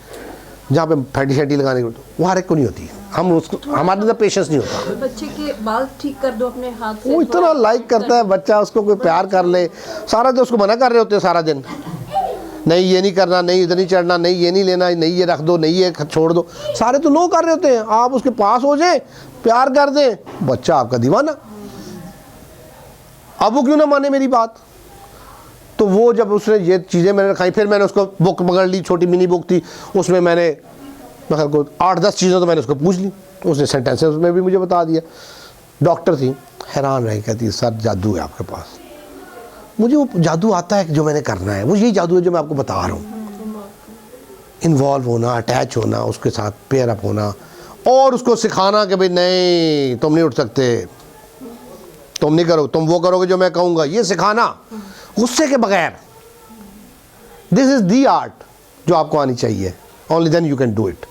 S1: जहाँ पे फैटी शैटी लगाने की, वो हर एक को नहीं होती। हम उसको, हमारे अंदर पेशेंस नहीं होता।
S2: बच्चे के बाल ठीक कर दो अपने हाथ से।
S1: वो इतना लाइक करता है बच्चा, उसको कोई प्यार कर ले, सारा दिन उसको मना कर रहे होते हैं सारा दिन, नहीं ये नहीं करना, नहीं इधर नहीं चढ़ना, नहीं ये नहीं लेना, नहीं ये रख दो, नहीं ये छोड़ दो, सारे तो नो कर रहे होते हैं। आप उसके पास हो जाए, प्यार कर दें, बच्चा आपका दीवाना। अब वो क्यों ना माने मेरी बात। तो वो जब उसने ये चीज़ें मैंने रखाई, फिर मैंने उसको बुक पकड़ ली, छोटी मिनी बुक थी, उसमें मैंने मतलब को 8-10 चीज़ें तो मैंने उसको पूछ ली। उसने सेंटेंसेस उसमें भी मुझे बता दिया। डॉक्टर थी, हैरान रही, कहती सर जादू है आपके पास। मुझे वो जादू आता है जो मैंने करना है, वो यही जादू है जो मैं आपको बता रहा हूँ। इन्वॉल्व होना, अटैच होना, उसके साथ पेयर अप होना, और उसको सिखाना कि भाई नहीं तुम नहीं उठ सकते, तुम नहीं करो, तुम वो करोगे जो मैं कहूँगा, ये सिखाना गुस्से के बगैर। दिस इज़ दी आर्ट जो आपको आनी चाहिए। Only then you can do it.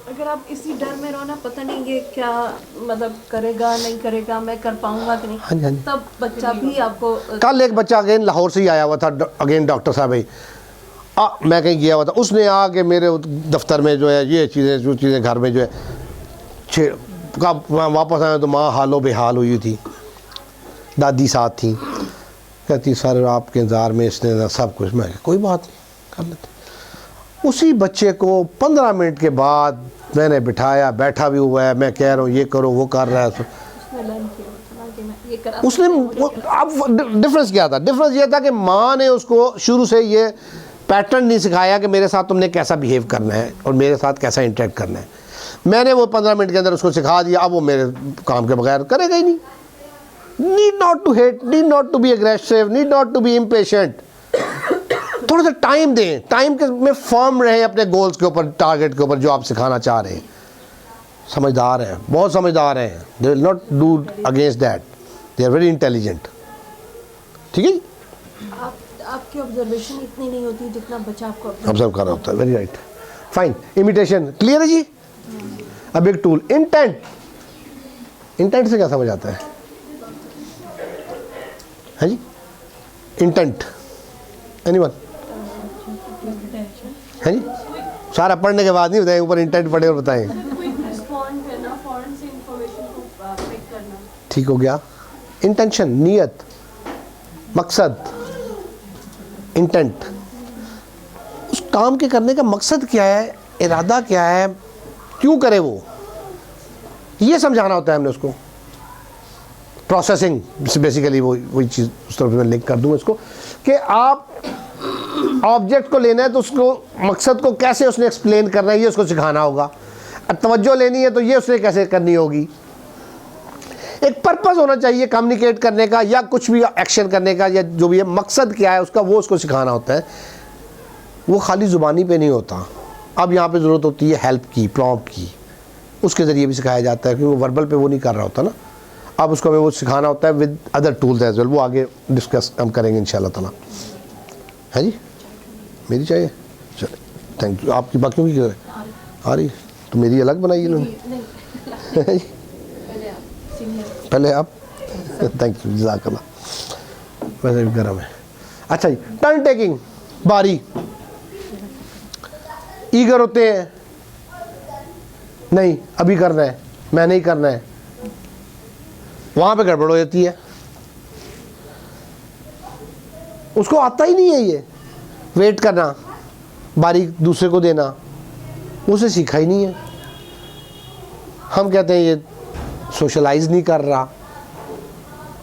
S2: अगर आप इसी डर में रहो ना, पता नहीं ये क्या मतलब करेगा नहीं करेगा, मैं कर पाऊंगा कि नहीं,
S1: हाँ जी, हाँ जी।
S2: तब बच्चा भी आपको।
S1: कल एक बच्चा अगेन लाहौर से ही आया हुआ था, अगेन डॉक्टर साहब भाई, मैं कहीं गया हुआ था, उसने आके मेरे दफ्तर में जो है ये चीज़ें, जो चीज़ें घर में जो है वापस आया तो माँ हालो बेहाल हुई थी, दादी साथ थी, कहती सर आपके इंतज़ार में इसने ना सब कुछ। मैं कोई बात नहीं, कर लेते। उसी बच्चे को 15 मिनट के बाद मैंने बिठाया, बैठा भी हुआ है, मैं कह रहा हूँ ये करो, वो कर रहा है। उसने अब डिफरेंस क्या था? डिफरेंस ये था कि माँ ने उसको शुरू से ये पैटर्न नहीं सिखाया कि मेरे साथ तुमने कैसा बिहेव करना है और मेरे साथ कैसा इंटरेक्ट करना है। मैंने वो 15 मिनट के अंदर उसको सिखा दिया। अब वो मेरे काम के बगैर करेगा ही नहीं। Need not to hate, need not to be aggressive, need not to be impatient. थोड़ा सा टाइम दें, टाइम के में फर्म रहें अपने गोल्स के ऊपर, टारगेट के ऊपर जो आप सिखाना चाह रहे हैं। समझदार हैं, बहुत समझदार हैं। They will not do against that, they are very intelligent. ठीक है जी।
S2: आपकी ऑब्जर्वेशन इतनी नहीं होती जितना बच्चा आपको
S1: ऑब्जर्व कर रहा होता है। Very right, fine. Imitation clear है जी। अब एक टूल, इंटेंट। इंटेंट से क्या समझ आता है जी? इंटेंट एनीवन है जी? सारा पढ़ने के बाद नहीं बताएं, ऊपर इंटेंट पढ़े और बताएं। ठीक हो गया। इंटेंशन, नीयत, मकसद, इंटेंट। उस काम के करने का मकसद क्या है, इरादा क्या है, क्यों करे वो, ये समझाना होता है हमने उसको। प्रोसेसिंग बेसिकली वही चीज़, उस तरफ मैं लिंक कर दूँ इसको कि आप ऑब्जेक्ट को लेना है तो उसको मकसद को कैसे उसने एक्सप्लेन करना है, ये उसको सिखाना होगा। अब तवज्जो लेनी है तो ये उसने कैसे करनी होगी। एक पर्पस होना चाहिए कम्युनिकेट करने का या कुछ भी एक्शन करने का, या जो भी है मकसद क्या है उसका, वो उसको सिखाना होता है। वो खाली ज़ुबानी पे नहीं होता। अब यहाँ पे ज़रूरत होती है हेल्प की, प्रॉम्प्ट की, उसके ज़रिए भी सिखाया जाता है, क्योंकि वो वर्बल पे वो नहीं कर रहा होता ना। अब उसको हमें वो सिखाना होता है with other tools as well. वो आगे डिस्कस हम करेंगे इंशाल्लाह ताला, है जी। मेरी चाहिए, चले थैंक यू। आपकी बाकियों की आ रही तो मेरी अलग बनाई इन्होंने। पहले आप थैंक यू, जज़ाकल्लाह। वैसे भी गर्म है। अच्छा जी, टर्न टेकिंग, बारी। ईगर होते हैं, नहीं अभी करना है, मैं नहीं करना है, वहाँ पे गड़बड़ हो जाती है। उसको आता ही नहीं है ये वेट करना, बारी दूसरे को देना, उसे सीखा ही नहीं है। हम कहते हैं ये सोशलाइज नहीं कर रहा,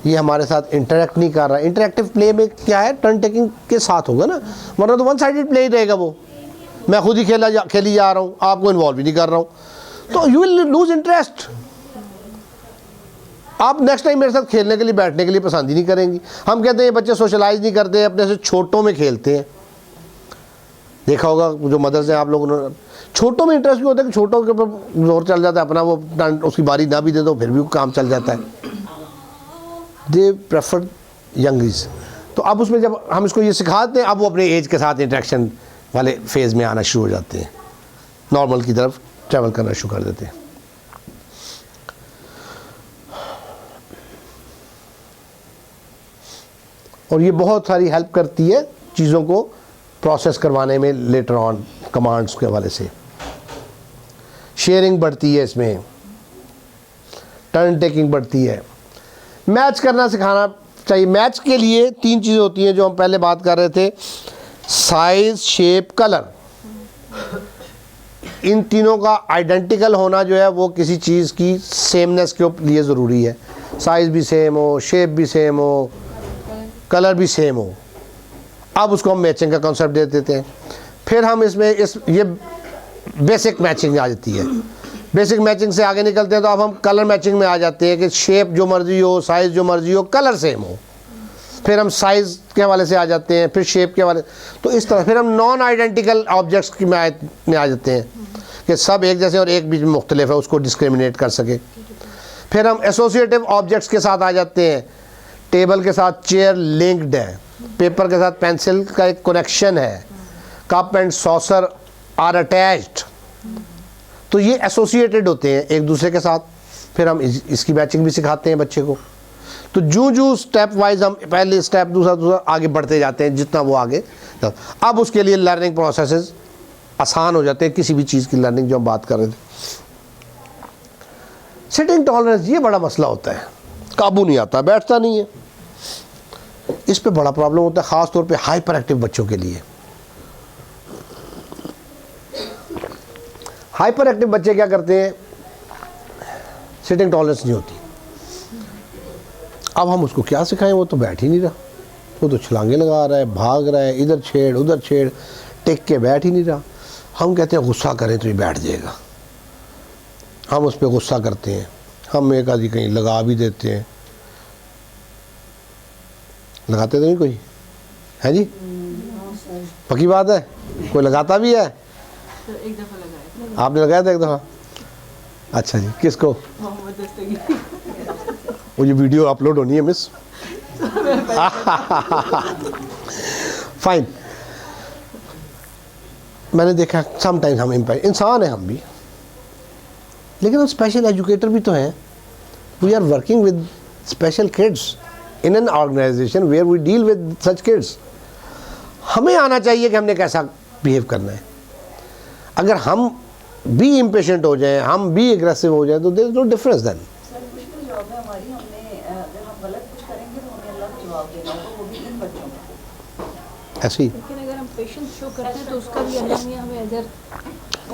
S1: ये हमारे साथ इंटरेक्ट नहीं कर रहा। इंटरेक्टिव प्ले में क्या है, टर्न टेकिंग के साथ होगा ना, वरना तो वन साइडेड प्ले ही रहेगा वो। मैं खुद ही खेली जा रहा हूँ, आपको इन्वॉल्व ही नहीं कर रहा हूँ, तो यू विल लूज इंटरेस्ट। आप नेक्स्ट टाइम मेरे साथ खेलने के लिए, बैठने के लिए पसंद ही नहीं करेंगी। हम कहते हैं बच्चे सोशलाइज नहीं करते, अपने से छोटों में खेलते हैं। देखा होगा जो मदर्स हैं आप लोगों ने, छोटों में इंटरेस्ट भी होता है कि छोटों के ऊपर जोर चल जाता है अपना, वो उसकी बारी ना भी दे दो फिर भी काम चल जाता है। They prefer youngies. तो अब उसमें जब हम इसको ये सिखाते हैं, अब वो अपने एज के साथ इंटरेक्शन वाले फेज़ में आना शुरू हो जाते हैं, नॉर्मल की तरफ ट्रैवल करना शुरू कर देते हैं। और ये बहुत सारी हेल्प करती है चीज़ों को प्रोसेस करवाने में लेटर ऑन, कमांड्स के हवाले से। शेयरिंग बढ़ती है इसमें, टर्न टेकिंग बढ़ती है। मैच करना सिखाना चाहिए। मैच के लिए 3 चीज़ें होती हैं जो हम पहले बात कर रहे थे, साइज, शेप, कलर। इन तीनों का आइडेंटिकल होना जो है वो किसी चीज़ की सेमनेस के लिए ज़रूरी है। साइज़ भी सेम हो, शेप भी सेम हो, कलर भी सेम हो। अब उसको हम मैचिंग का कॉन्सेप्ट दे देते हैं। फिर हम इसमें ये बेसिक मैचिंग आ जाती है। बेसिक मैचिंग से आगे निकलते हैं तो अब हम कलर मैचिंग में आ जाते हैं कि शेप जो मर्जी हो, साइज़ जो मर्जी हो, कलर सेम हो। फिर हम साइज़ के हवाले से आ जाते हैं, फिर शेप के हवाले, तो इस तरह फिर हम नॉन आइडेंटिकल ऑब्जेक्ट्स की में आ जाते हैं कि सब एक जैसे और एक बीच में मुख्तलिफ है, उसको डिस्क्रिमिनेट कर सके। फिर हम एसोसिएटिव ऑब्जेक्ट्स के साथ आ जाते हैं। टेबल के साथ चेयर लिंक्ड है, पेपर के साथ पेंसिल का एक कनेक्शन है, cup and saucer are attached, तो ये एसोसिएटेड होते हैं एक दूसरे के साथ। फिर हम इसकी मैचिंग भी सिखाते हैं बच्चे को। तो जो स्टेप वाइज हम पहले स्टेप दूसरा आगे बढ़ते जाते हैं, जितना वो आगे, अब उसके लिए लर्निंग प्रोसेसेस आसान हो जाते हैं। किसी भी चीज़ की लर्निंग जो हम बात कर रहे थे, सिटिंग टॉलरेंस, ये बड़ा मसला होता है, काबू नहीं आता, बैठता नहीं है। इस पे बड़ा प्रॉब्लम होता है, ख़ास तौर पे हाइपर एक्टिव बच्चों के लिए। हाइपर एक्टिव बच्चे क्या करते हैं, सिटिंग टॉलरेंस नहीं होती। अब हम उसको क्या सिखाएं, वो तो बैठ ही नहीं रहा, वो तो छलांगे लगा रहा है, भाग रहा है, इधर छेड़ उधर छेड़, टिक के बैठ ही नहीं रहा। हम कहते हैं गुस्सा करें तो ये बैठ जाएगा, हम उस पर गुस्सा करते हैं, हम एक आदि कहीं लगा भी देते हैं। लगाते तो नहीं कोई है जी, पक्की बात है, कोई लगाता भी है?
S3: एक दफ़ा लगाया।
S1: आपने लगाया था एक दफ़ा? अच्छा जी, किसको?
S3: मोहम्मद दस्तगीर।
S1: वो ये वीडियो अपलोड होनी है मिस। फाइन। मैंने देखा समटाइम्स हम इंसान हैं हम भी, लेकिन हम स्पेशल एजुकेटर भी तो हैं। We are working with special kids in an organization where we deal with such kids. हमें आना चाहिए कि हमने कैसा बिहेव करना है। अगर हम भी इम्पेशेंट हो जाएं, हम भी एग्रेसिव हो जाएं, तो there is no difference then.
S4: Job है हमारी, हमने अगर हम गलत कुछ करेंगे तो हमें अल्लाह को जवाब देना होगा, वो भी इन बच्चों का।
S1: ऐसे ही
S2: लेकिन अगर हम पेशेंस शो करते हैं तो उसका भी अल्लाह मियां हमें अजर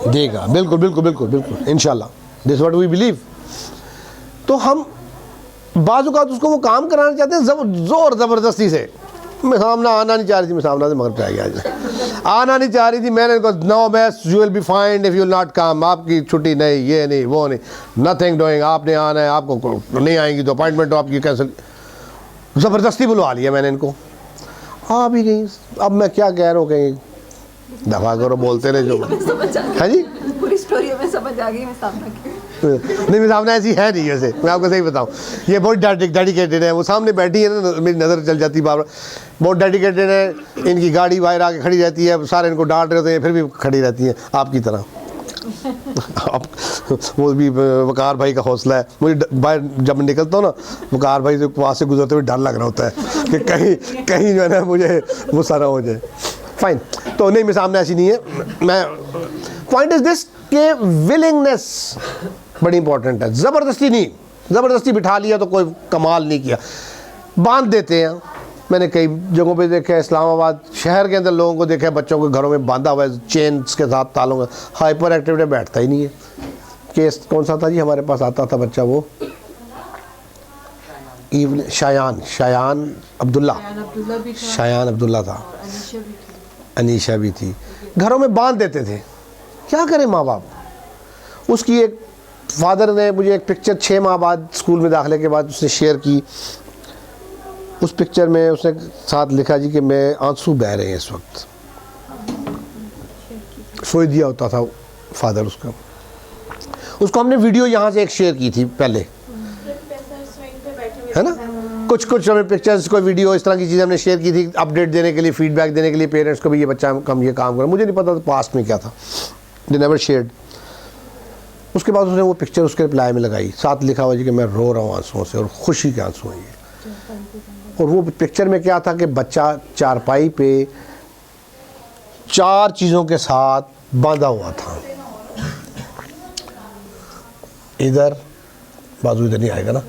S1: देगा। बिल्कुल बिल्कुल बिल्कुल बिल्कुल, इंशाल्लाह, दिस व्हाट वी बिलीव। तो हम बाज़ औक़ात उसको वो काम कराना चाहते हैं ज़ोर ज़बरदस्ती से। मैं सामना आना नहीं चाह रही थी, मैं सामना से मगर चाहिए आज आना नहीं चाह रही थी। मैंने इनको no mess you will be fined if you not come, आपकी छुट्टी नहीं, ये नहीं वो नहीं, नथिंग डूइंग, आपने आना है, आपको नहीं आएंगी तो अपॉइंटमेंट तो आपकी कैंसिल। ज़बरदस्ती बुलवा लिया मैंने इनको, आ भी गई। अब मैं क्या कह रहा हूँ, कहीं दफ़ा करो, बोलते रहे जो है जी।
S2: स्टोरी में समझ आ गई मैं सामने की।
S1: नहीं मेरे सामने ऐसी है नहीं वैसे, मैं आपको सही बताऊं, ये बहुत डेडिकेटेड है। वो सामने बैठी है ना, मेरी नज़र चल जाती है बार बार। बहुत डेडिकेटेड है, इनकी गाड़ी बाहर आके खड़ी रहती है, सारे इनको डांट रहे होते हैं फिर भी खड़ी रहती हैं आपकी तरह। आप वो भी वकार भाई का हौसला है। मुझे बाहर जब मैं निकलता हूँ ना, वकार भाई से पास से गुजरते हुए डर लग रहा होता है कि कहीं जो है ना मुझे गुस्सा ना हो जाए। फाइन, तो नहीं मेरे सामने ऐसी नहीं है। मैं पॉइंट इज दिस कि विलिंगनेस बड़ी इंपॉर्टेंट है। ज़बरदस्ती नहीं, ज़बरदस्ती बिठा लिया तो कोई कमाल नहीं किया, बांध देते हैं। मैंने कई जगहों पे देखा है, इस्लामाबाद शहर के अंदर लोगों को देखा है बच्चों को घरों में बांधा हुआ है चेन्स के साथ, तालों का। हाइपर एक्टिविटी बैठता ही नहीं है। केस कौन सा था जी हमारे पास आता था बच्चा, वो शायान अब्दुल्ला था, अनीशा भी थी। घरों में बांध देते थे, क्या करें माँ बाप। उसकी एक फादर ने मुझे एक पिक्चर 6 माह बाद स्कूल में दाखिले के बाद उसने शेयर की। उस पिक्चर में उसने साथ लिखा जी कि मैं आंसू बह रहे हैं इस वक्त। सोई दिया होता था फादर उसका। उसको हमने वीडियो यहाँ से एक शेयर की थी पहले, है ना। कुछ हमें पिक्चर्स, कोई वीडियो, इस तरह की चीज़ें हमने शेयर की थी अपडेट देने के लिए, फीडबैक देने के लिए पेरेंट्स को भी, ये बच्चा कम ये काम करो। मुझे नहीं पता था पास्ट में क्या था, दे नेवर शेयर्ड। उसके बाद उसने वो पिक्चर उसके रिप्लाई में लगाई, साथ लिखा हुआ जी कि मैं रो रहा हूँ आंसुओं से और खुशी के आंसू हैं ये। और वो पिक्चर में क्या था कि बच्चा चारपाई पे 4 चीज़ों के साथ बांधा हुआ था। इधर बाजू इधर नहीं आएगा ना,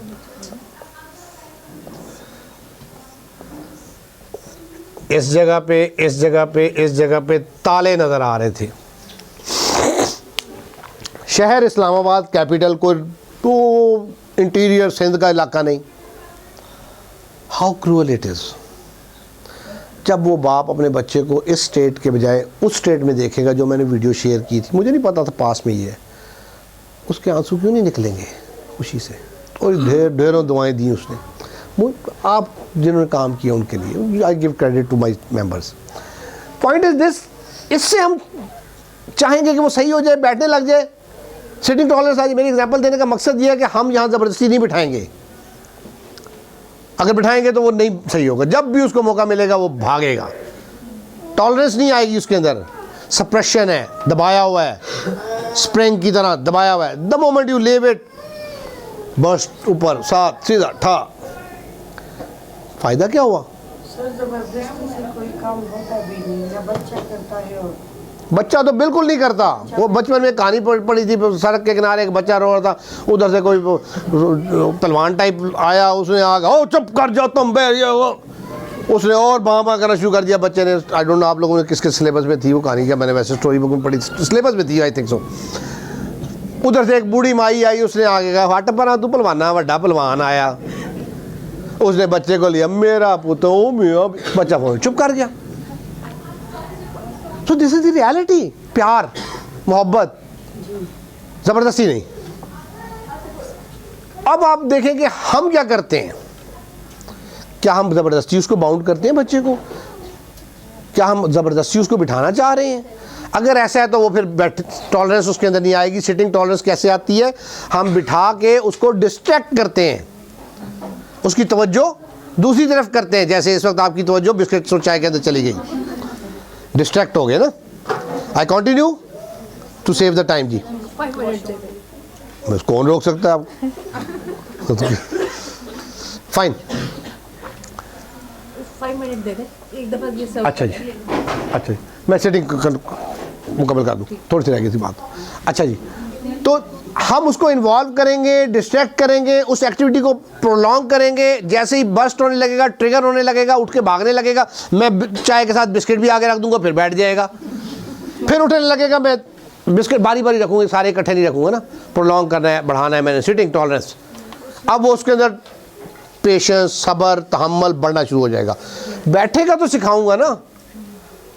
S1: इस जगह पे, इस जगह पे, इस जगह पे ताले नज़र आ रहे थे। शहर इस्लामाबाद कैपिटल, कोई तो इंटीरियर सिंध का इलाका नहीं। How cruel it is. जब वो बाप अपने बच्चे को इस स्टेट के बजाय उस स्टेट में देखेगा जो मैंने वीडियो शेयर की थी, मुझे नहीं पता था पास में ही है, उसके आंसू क्यों नहीं निकलेंगे खुशी से। और ढेरों दुआएं दी उसने। आप जिन्होंने काम किया उनके लिए I give credit to my members. Point is this, इससे हम चाहेंगे कि वो सही हो जाए, बैठने लग जाए, सिटिंग टॉलरेंस आ जाए। मेरी एग्जांपल देने का मकसद ये है कि हम यहाँ ज़बरदस्ती नहीं बिठाएंगे। अगर बिठाएंगे तो वो नहीं सही होगा। जब भी उसको मौका मिलेगा वो भागेगा। टॉलरेंस नहीं आएगी उसके अंदर, सप्रेशन है, दबाया हुआ है, स्प्रिंग की तरह दबाया हुआ है। द मोमेंट यू लेव इट, बस्ट ऊपर, साथ सीधा ठा। फायदा क्या हुआ?
S5: सर जबरदस्ती से कोई काम होता भी नहीं, या बच्चा करता है। और
S1: बच्चा तो बिल्कुल नहीं करता। वो बचपन में कहानी पड़ी थी, सड़क के किनारे एक बच्चा रो रहा था, उधर से कोई पहलवान टाइप आया, उसने आगे ओ चुप कर जाओ तुम बे, ये वो, उसने और बाँ करना शुरू कर दिया बच्चे ने। आई डोंट नो आप लोगों ने किसके सिलेबस में थी वो कहानी, क्या मैंने वैसे स्टोरी बुक में पढ़ी, सिलेबस में थी आई थिंक सो। उधर से एक बूढ़ी माई आई, उसने आगे कहा हट पर तू पहलवाना, बड़ा पहलवान आया। उसने बच्चे को लिया, मेरा पुत्र बच्चा फोन चुप कर गया। तो दिस इज द रियलिटी। प्यार, मोहब्बत, ज़बरदस्ती नहीं। अब आप देखें कि हम क्या करते हैं। क्या हम ज़बरदस्ती उसको बाउंड करते हैं बच्चे को? क्या हम ज़बरदस्ती उसको बिठाना चाह रहे हैं? अगर ऐसा है तो वो फिर टॉलरेंस उसके अंदर नहीं आएगी। सिटिंग टॉलरेंस कैसे आती है? हम बिठा के उसको डिस्ट्रैक्ट करते हैं, उसकी तवज्जो दूसरी तरफ करते हैं। जैसे इस वक्त आपकी तवज्जो बिस्किट और चाय के अंदर चली गई, डिस्ट्रैक्ट हो गए ना। I continue to save the time जी।
S2: 5 मिनट दे दे।
S1: बस कौन रोक सकता है आप? फाइन,
S2: 5 मिनट दे दे एक दफ़ा ये सब।
S1: अच्छा जी, अच्छा जी, मैं सेटिंग मुकम्मल कर दूँ, थोड़ी सी रह गई थी बात। अच्छा जी, तो हम उसको इन्वॉल्व करेंगे, डिस्ट्रैक्ट करेंगे, उस एक्टिविटी को प्रोलॉन्ग करेंगे। जैसे ही बस्ट होने लगेगा, ट्रिगर होने लगेगा, उठ के भागने लगेगा, मैं चाय के साथ बिस्किट भी आगे रख दूंगा, फिर बैठ जाएगा, फिर उठने लगेगा। मैं बिस्किट बारी बारी रखूँगा, सारे इकट्ठे नहीं रखूँगा ना, प्रोलॉन्ग करना है, बढ़ाना है मैंने, सिटिंग टॉलरेंस। अब वो उसके अंदर पेशेंस, सब्र, तहम्मुल बढ़ना शुरू हो जाएगा। बैठेगा तो सिखाऊंगा ना,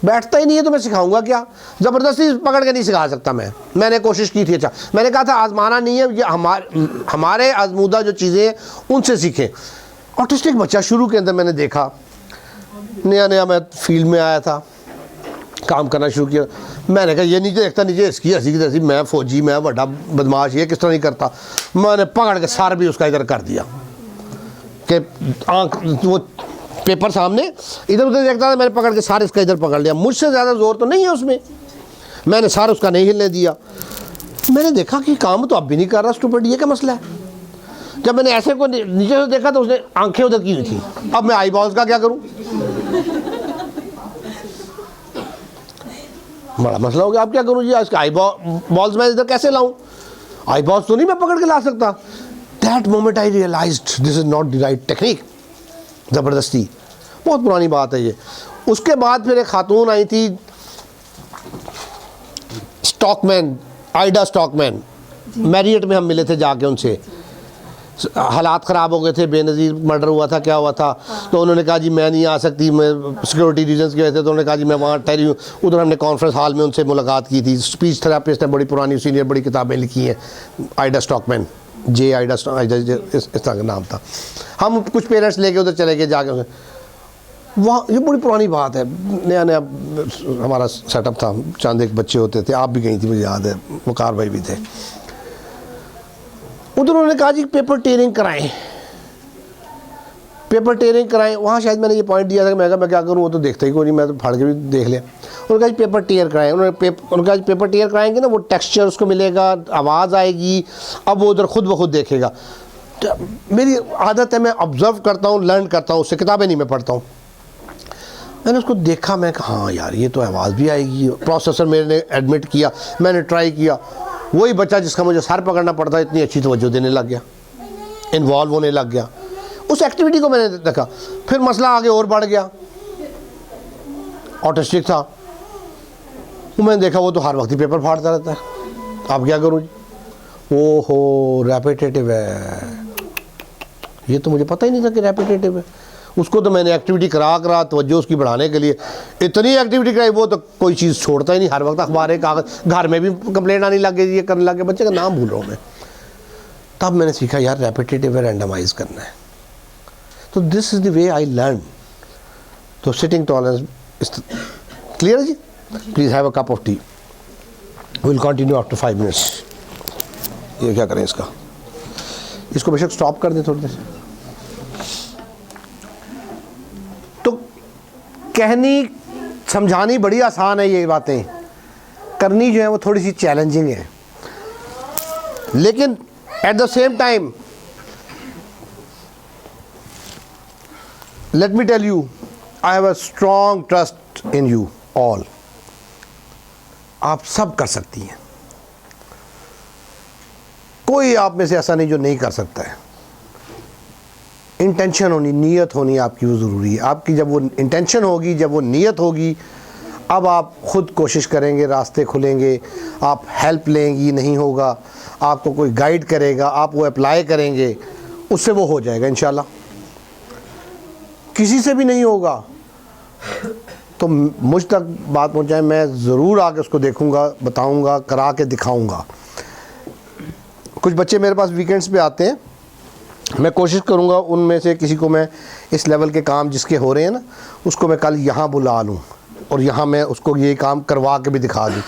S1: बैठता ही नहीं है तो मैं सिखाऊंगा क्या? ज़बरदस्ती पकड़ के नहीं सिखा सकता मैंने कोशिश की थी। अच्छा, मैंने कहा था आजमाना नहीं है, ये हमारे आजमूदा जो चीज़ें हैं उनसे सीखें। ऑटिस्टिक बच्चा शुरू के अंदर मैंने देखा, नया मैं फील्ड में आया था, काम करना शुरू किया। मैंने कहा ये नीचे देखता, नीचे इसकी हंसी की तैसी, मैं फौजी, मैं बड़ा बदमाश, ये किस तरह नहीं करता। मैंने पकड़ के सर भी उसका इधर कर दिया कि आँख वो पेपर सामने इधर उधर देखता था, मैंने पकड़ के सारे इसका इधर पकड़ लिया। मुझसे ज़्यादा ज़ोर तो नहीं है उसमें, मैंने सारा उसका नहीं हिलने दिया। मैंने देखा कि काम तो अब भी नहीं कर रहा स्टूपिड, ये क्या मसला है। जब मैंने ऐसे को नीचे से देखा तो उसने आंखें उधर की हुई थी। अब मैं आई बॉल्स का क्या करूं, बड़ा मसला हो गया। अब क्या करूं जी, आज आई बॉल्स मैं इधर कैसे लाऊं, आई बॉल्स तो नहीं मैं पकड़ के ला सकता। That moment I realized this is not the right technique. ज़बरदस्ती, बहुत पुरानी बात है ये। उसके बाद फिर एक खातून आई थी स्टॉकमैन, आइडा स्टॉकमैन, मैरियट में हम मिले थे जाके उनसे। हालात ख़राब हो गए थे, बेनज़ीर मर्डर हुआ था, क्या हुआ था। तो उन्होंने कहा जी मैं नहीं आ सकती, मैं सिक्योरिटी रीजंस की वजह से। तो उन्होंने कहा जी मैं वहाँ ठहरी हूँ। उधर हमने कॉन्फ्रेंस हॉल में उनसे मुलाकात की थी। स्पीच थेरापिस्ट है, बड़ी पुरानी सीनियर, बड़ी किताबें लिखी हैं। आइडा स्टॉकमैन, जे आइडा इस तरह का नाम था। हम कुछ पेरेंट्स लेके उधर चले गए जाके वहाँ। ये बड़ी पुरानी बात है, नया नया हमारा सेटअप था, चंद एक बच्चे होते थे। आप भी गई थी मुझे याद है, वकार भाई भी थे उधर। उन्होंने कहा जी पेपर टेयरिंग कराएं, पेपर टेयरिंग कराएं। वहाँ शायद मैंने ये पॉइंट दिया था कि मैं क्या करूँ, वो तो देखता ही कोई नहीं, मैं तो फाड़ के भी देख लिया। उन्होंने कहा जी पेपर टेयर कराएं। उन्होंने कहा जी पेपर टेयर कराएंगे ना, वो टेक्सचर उसको मिलेगा, आवाज़ आएगी, अब वो उधर खुद ब खुद देखेगा। मेरी आदत है, मैं ऑब्ज़र्व करता हूँ, लर्न करता हूँ उससे, किताबें नहीं मैं पढ़ता हूँ। मैंने उसको देखा, मैं कहा हाँ यार ये तो आवाज़ भी आएगी। प्रोसेसर मेरे ने एडमिट किया, मैंने ट्राई किया। वही बच्चा जिसका मुझे सर पकड़ना पड़ता है, इतनी अच्छी तवज्जो देने लग गया, इन्वॉल्व होने लग गया उस एक्टिविटी को। मैंने देखा, फिर मसला आगे और बढ़ गया। ऑटिस्टिक था वो, मैंने देखा वो तो हर वक्त ही पेपर फाड़ता रहता है। अब क्या करूँ जी, ओहो रेपिटेटिव है, ये तो मुझे पता ही नहीं था कि रेपिटेटिव है। उसको तो मैंने एक्टिविटी करा तवज्जो उसकी बढ़ाने के लिए इतनी एक्टिविटी कराई, वो तो कोई चीज़ छोड़ता ही नहीं। हर वक्त अखबार कागज़, घर में भी कंप्लेंट आने लग गई, ये करने लगे। बच्चे का नाम भूल रहा हूँ मैं। तब मैंने सीखा यार रेपिटेटिव है, रैंडमाइज करना है। तो this is the way I learn. तो सिटिंग टॉलरेंस क्लियर है जी। Please have a cup of tea, will continue after 5 minutes. ये क्या करें इसको बेशक स्टॉप कर दें थोड़ी देर। तो कहनी समझानी बड़ी आसान है, ये बातें करनी जो है वो थोड़ी सी चैलेंजिंग है। लेकिन at the same time let me tell you, I have a strong trust in you all. आप सब कर सकती हैं, कोई आप में से ऐसा नहीं जो नहीं कर सकता है। इंटेंशन होनी, नीयत होनी आपकी वो ज़रूरी है। आपकी जब वो इंटेंशन होगी, जब वो नीयत होगी, अब आप ख़ुद कोशिश करेंगे, रास्ते खुलेंगे। आप हेल्प लेंगी नहीं होगा, आपको कोई गाइड करेगा, आप वो अप्लाई करेंगे, उससे वो हो जाएगा इंशाल्लाह। किसी से भी नहीं होगा तो मुझ तक बात पहुँचाए, मैं ज़रूर आके उसको देखूँगा, बताऊँगा, करा के दिखाऊँगा। कुछ बच्चे मेरे पास वीकेंड्स पे आते हैं, मैं कोशिश करूँगा उनमें से किसी को मैं इस लेवल के काम जिसके हो रहे हैं ना, उसको मैं कल यहाँ बुला लूँ और यहाँ मैं उसको ये काम करवा के भी दिखा दूँ।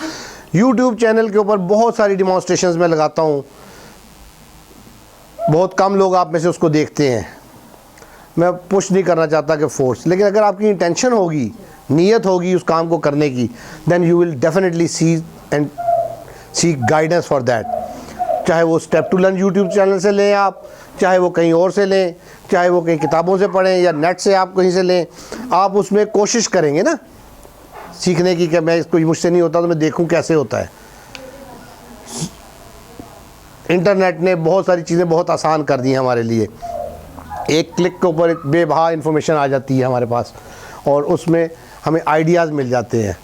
S1: YouTube चैनल के ऊपर बहुत सारी डिमॉन्स्ट्रेशंस मैं लगाता हूँ, बहुत कम लोग आप में से उसको देखते हैं। मैं पुश नहीं करना चाहता कि फोर्स, लेकिन अगर आपकी इंटेंशन होगी, नीयत होगी उस काम को करने की, then you will definitely see and see guidance for that. चाहे वो step to learn YouTube channel से लें आप, चाहे वो कहीं और से लें, चाहे वो कहीं किताबों से पढ़ें या नेट से आप कहीं से लें, आप उसमें कोशिश करेंगे ना सीखने की कि मैं इसको मुझसे नहीं होता तो मैं देखूं कैसे होता है। इंटरनेट ने बहुत सारी चीज़ें बहुत आसान कर दी हैं हमारे लिए। एक क्लिक के ऊपर बेबहा इंफॉर्मेशन आ जाती है हमारे पास और उसमें हमें आइडियाज़ मिल जाते हैं।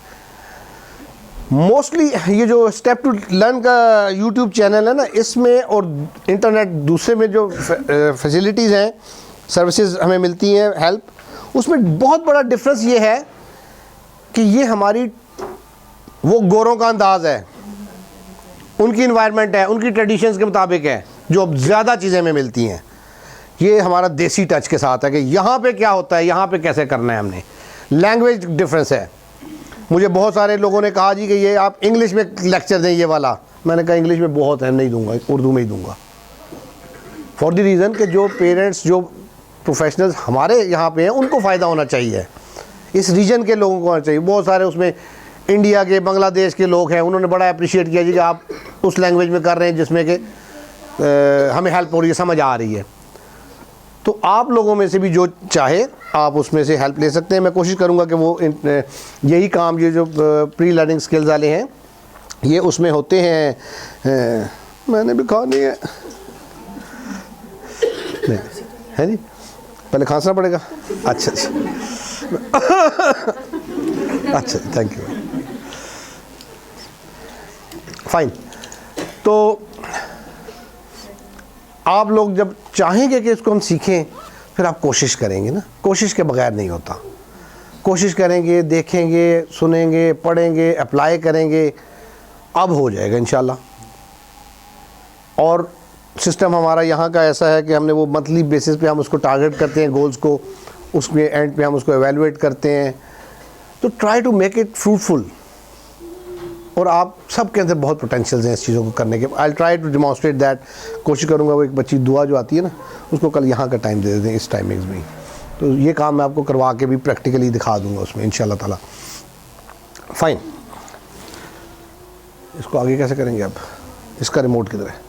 S1: मोस्टली ये जो स्टेप टू लर्न का यूट्यूब चैनल है ना, इसमें और इंटरनेट दूसरे में जो फैसिलिटीज़ हैं, सर्विसेज हमें मिलती हैं, हेल्प, उसमें बहुत बड़ा डिफरेंस ये है कि ये हमारी वो गोरों का अंदाज़ है, उनकी इन्वायरमेंट है, उनकी ट्रेडिशंस के मुताबिक है, जो अब ज़्यादा चीज़ें हमें मिलती हैं। ये हमारा देसी टच के साथ है कि यहाँ पे क्या होता है, यहाँ पे कैसे करना है हमने। लैंग्वेज डिफरेंस है, मुझे बहुत सारे लोगों ने कहा जी कि ये आप इंग्लिश में लेक्चर दें ये वाला। मैंने कहा इंग्लिश में बहुत है, नहीं दूंगा, उर्दू में ही दूंगा। फॉर द रीज़न कि जो पेरेंट्स, जो प्रोफेशनल्स हमारे यहाँ पे हैं, उनको फ़ायदा होना चाहिए, इस रीजन के लोगों को होना चाहिए। बहुत सारे उसमें इंडिया के, बांग्लादेश के लोग हैं, उन्होंने बड़ा अप्रिशिएट किया जी कि आप उस लैंग्वेज में कर रहे हैं जिसमें कि हमें हेल्प हो रही है, समझ आ रही है। तो आप लोगों में से भी जो चाहे आप उसमें से हेल्प ले सकते हैं। मैं कोशिश करूँगा कि वो यही काम, ये जो प्री लर्निंग स्किल्स वाले हैं, ये उसमें होते हैं। मैंने भी कहा नहीं है, नहीं है जी, पहले खांसना पड़ेगा। अच्छा अच्छा, थैंक यू, फाइन। तो आप लोग जब चाहेंगे कि इसको हम सीखें, फिर आप कोशिश करेंगे ना, कोशिश के बगैर नहीं होता। कोशिश करेंगे, देखेंगे, सुनेंगे, पढ़ेंगे, अप्लाई करेंगे, अब हो जाएगा इंशाल्लाह। और सिस्टम हमारा यहाँ का ऐसा है कि हमने वो मंथली बेसिस पे हम उसको टारगेट करते हैं, गोल्स को, उसके एंड पे हम उसको एवेलुएट करते हैं। तो try to make it fruitful. और आप सबके अंदर बहुत पोटेंशियल्स हैं इस चीज़ों को करने के। I try to demonstrate that. कोशिश करूँगा वो एक बच्ची दुआ जो आती है ना, उसको कल यहाँ का टाइम दे दें, इस टाइमिंग्स में। तो ये काम मैं आपको करवा के भी प्रैक्टिकली दिखा दूँगा उसमें इंशाल्लाह ताला। फाइन, इसको आगे कैसे करेंगे अब? इसका रिमोट किधर है?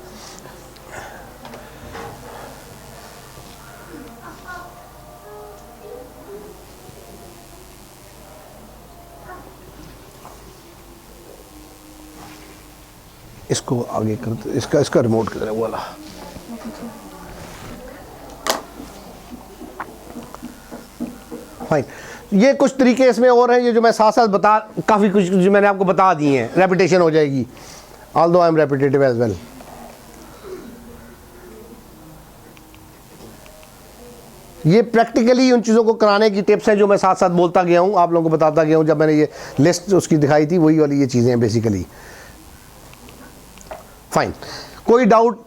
S1: इसको आगे करते, इसका रिमोट किधर है वो वाला? फाइन। ये कुछ तरीके इसमें और हैं, ये जो मैं साथ साथ काफ़ी कुछ जो मैंने आपको बता दिए हैं, रेपिटेशन हो जाएगी, although I am repetitive as well. ये प्रैक्टिकली उन चीज़ों को कराने की टिप्स हैं जो मैं साथ साथ बोलता गया हूँ, आप लोगों को बताता गया हूँ। जब मैंने ये लिस्ट उसकी दिखाई थी, वही वाली ये चीज़ें हैं बेसिकली। फाइन, कोई डाउट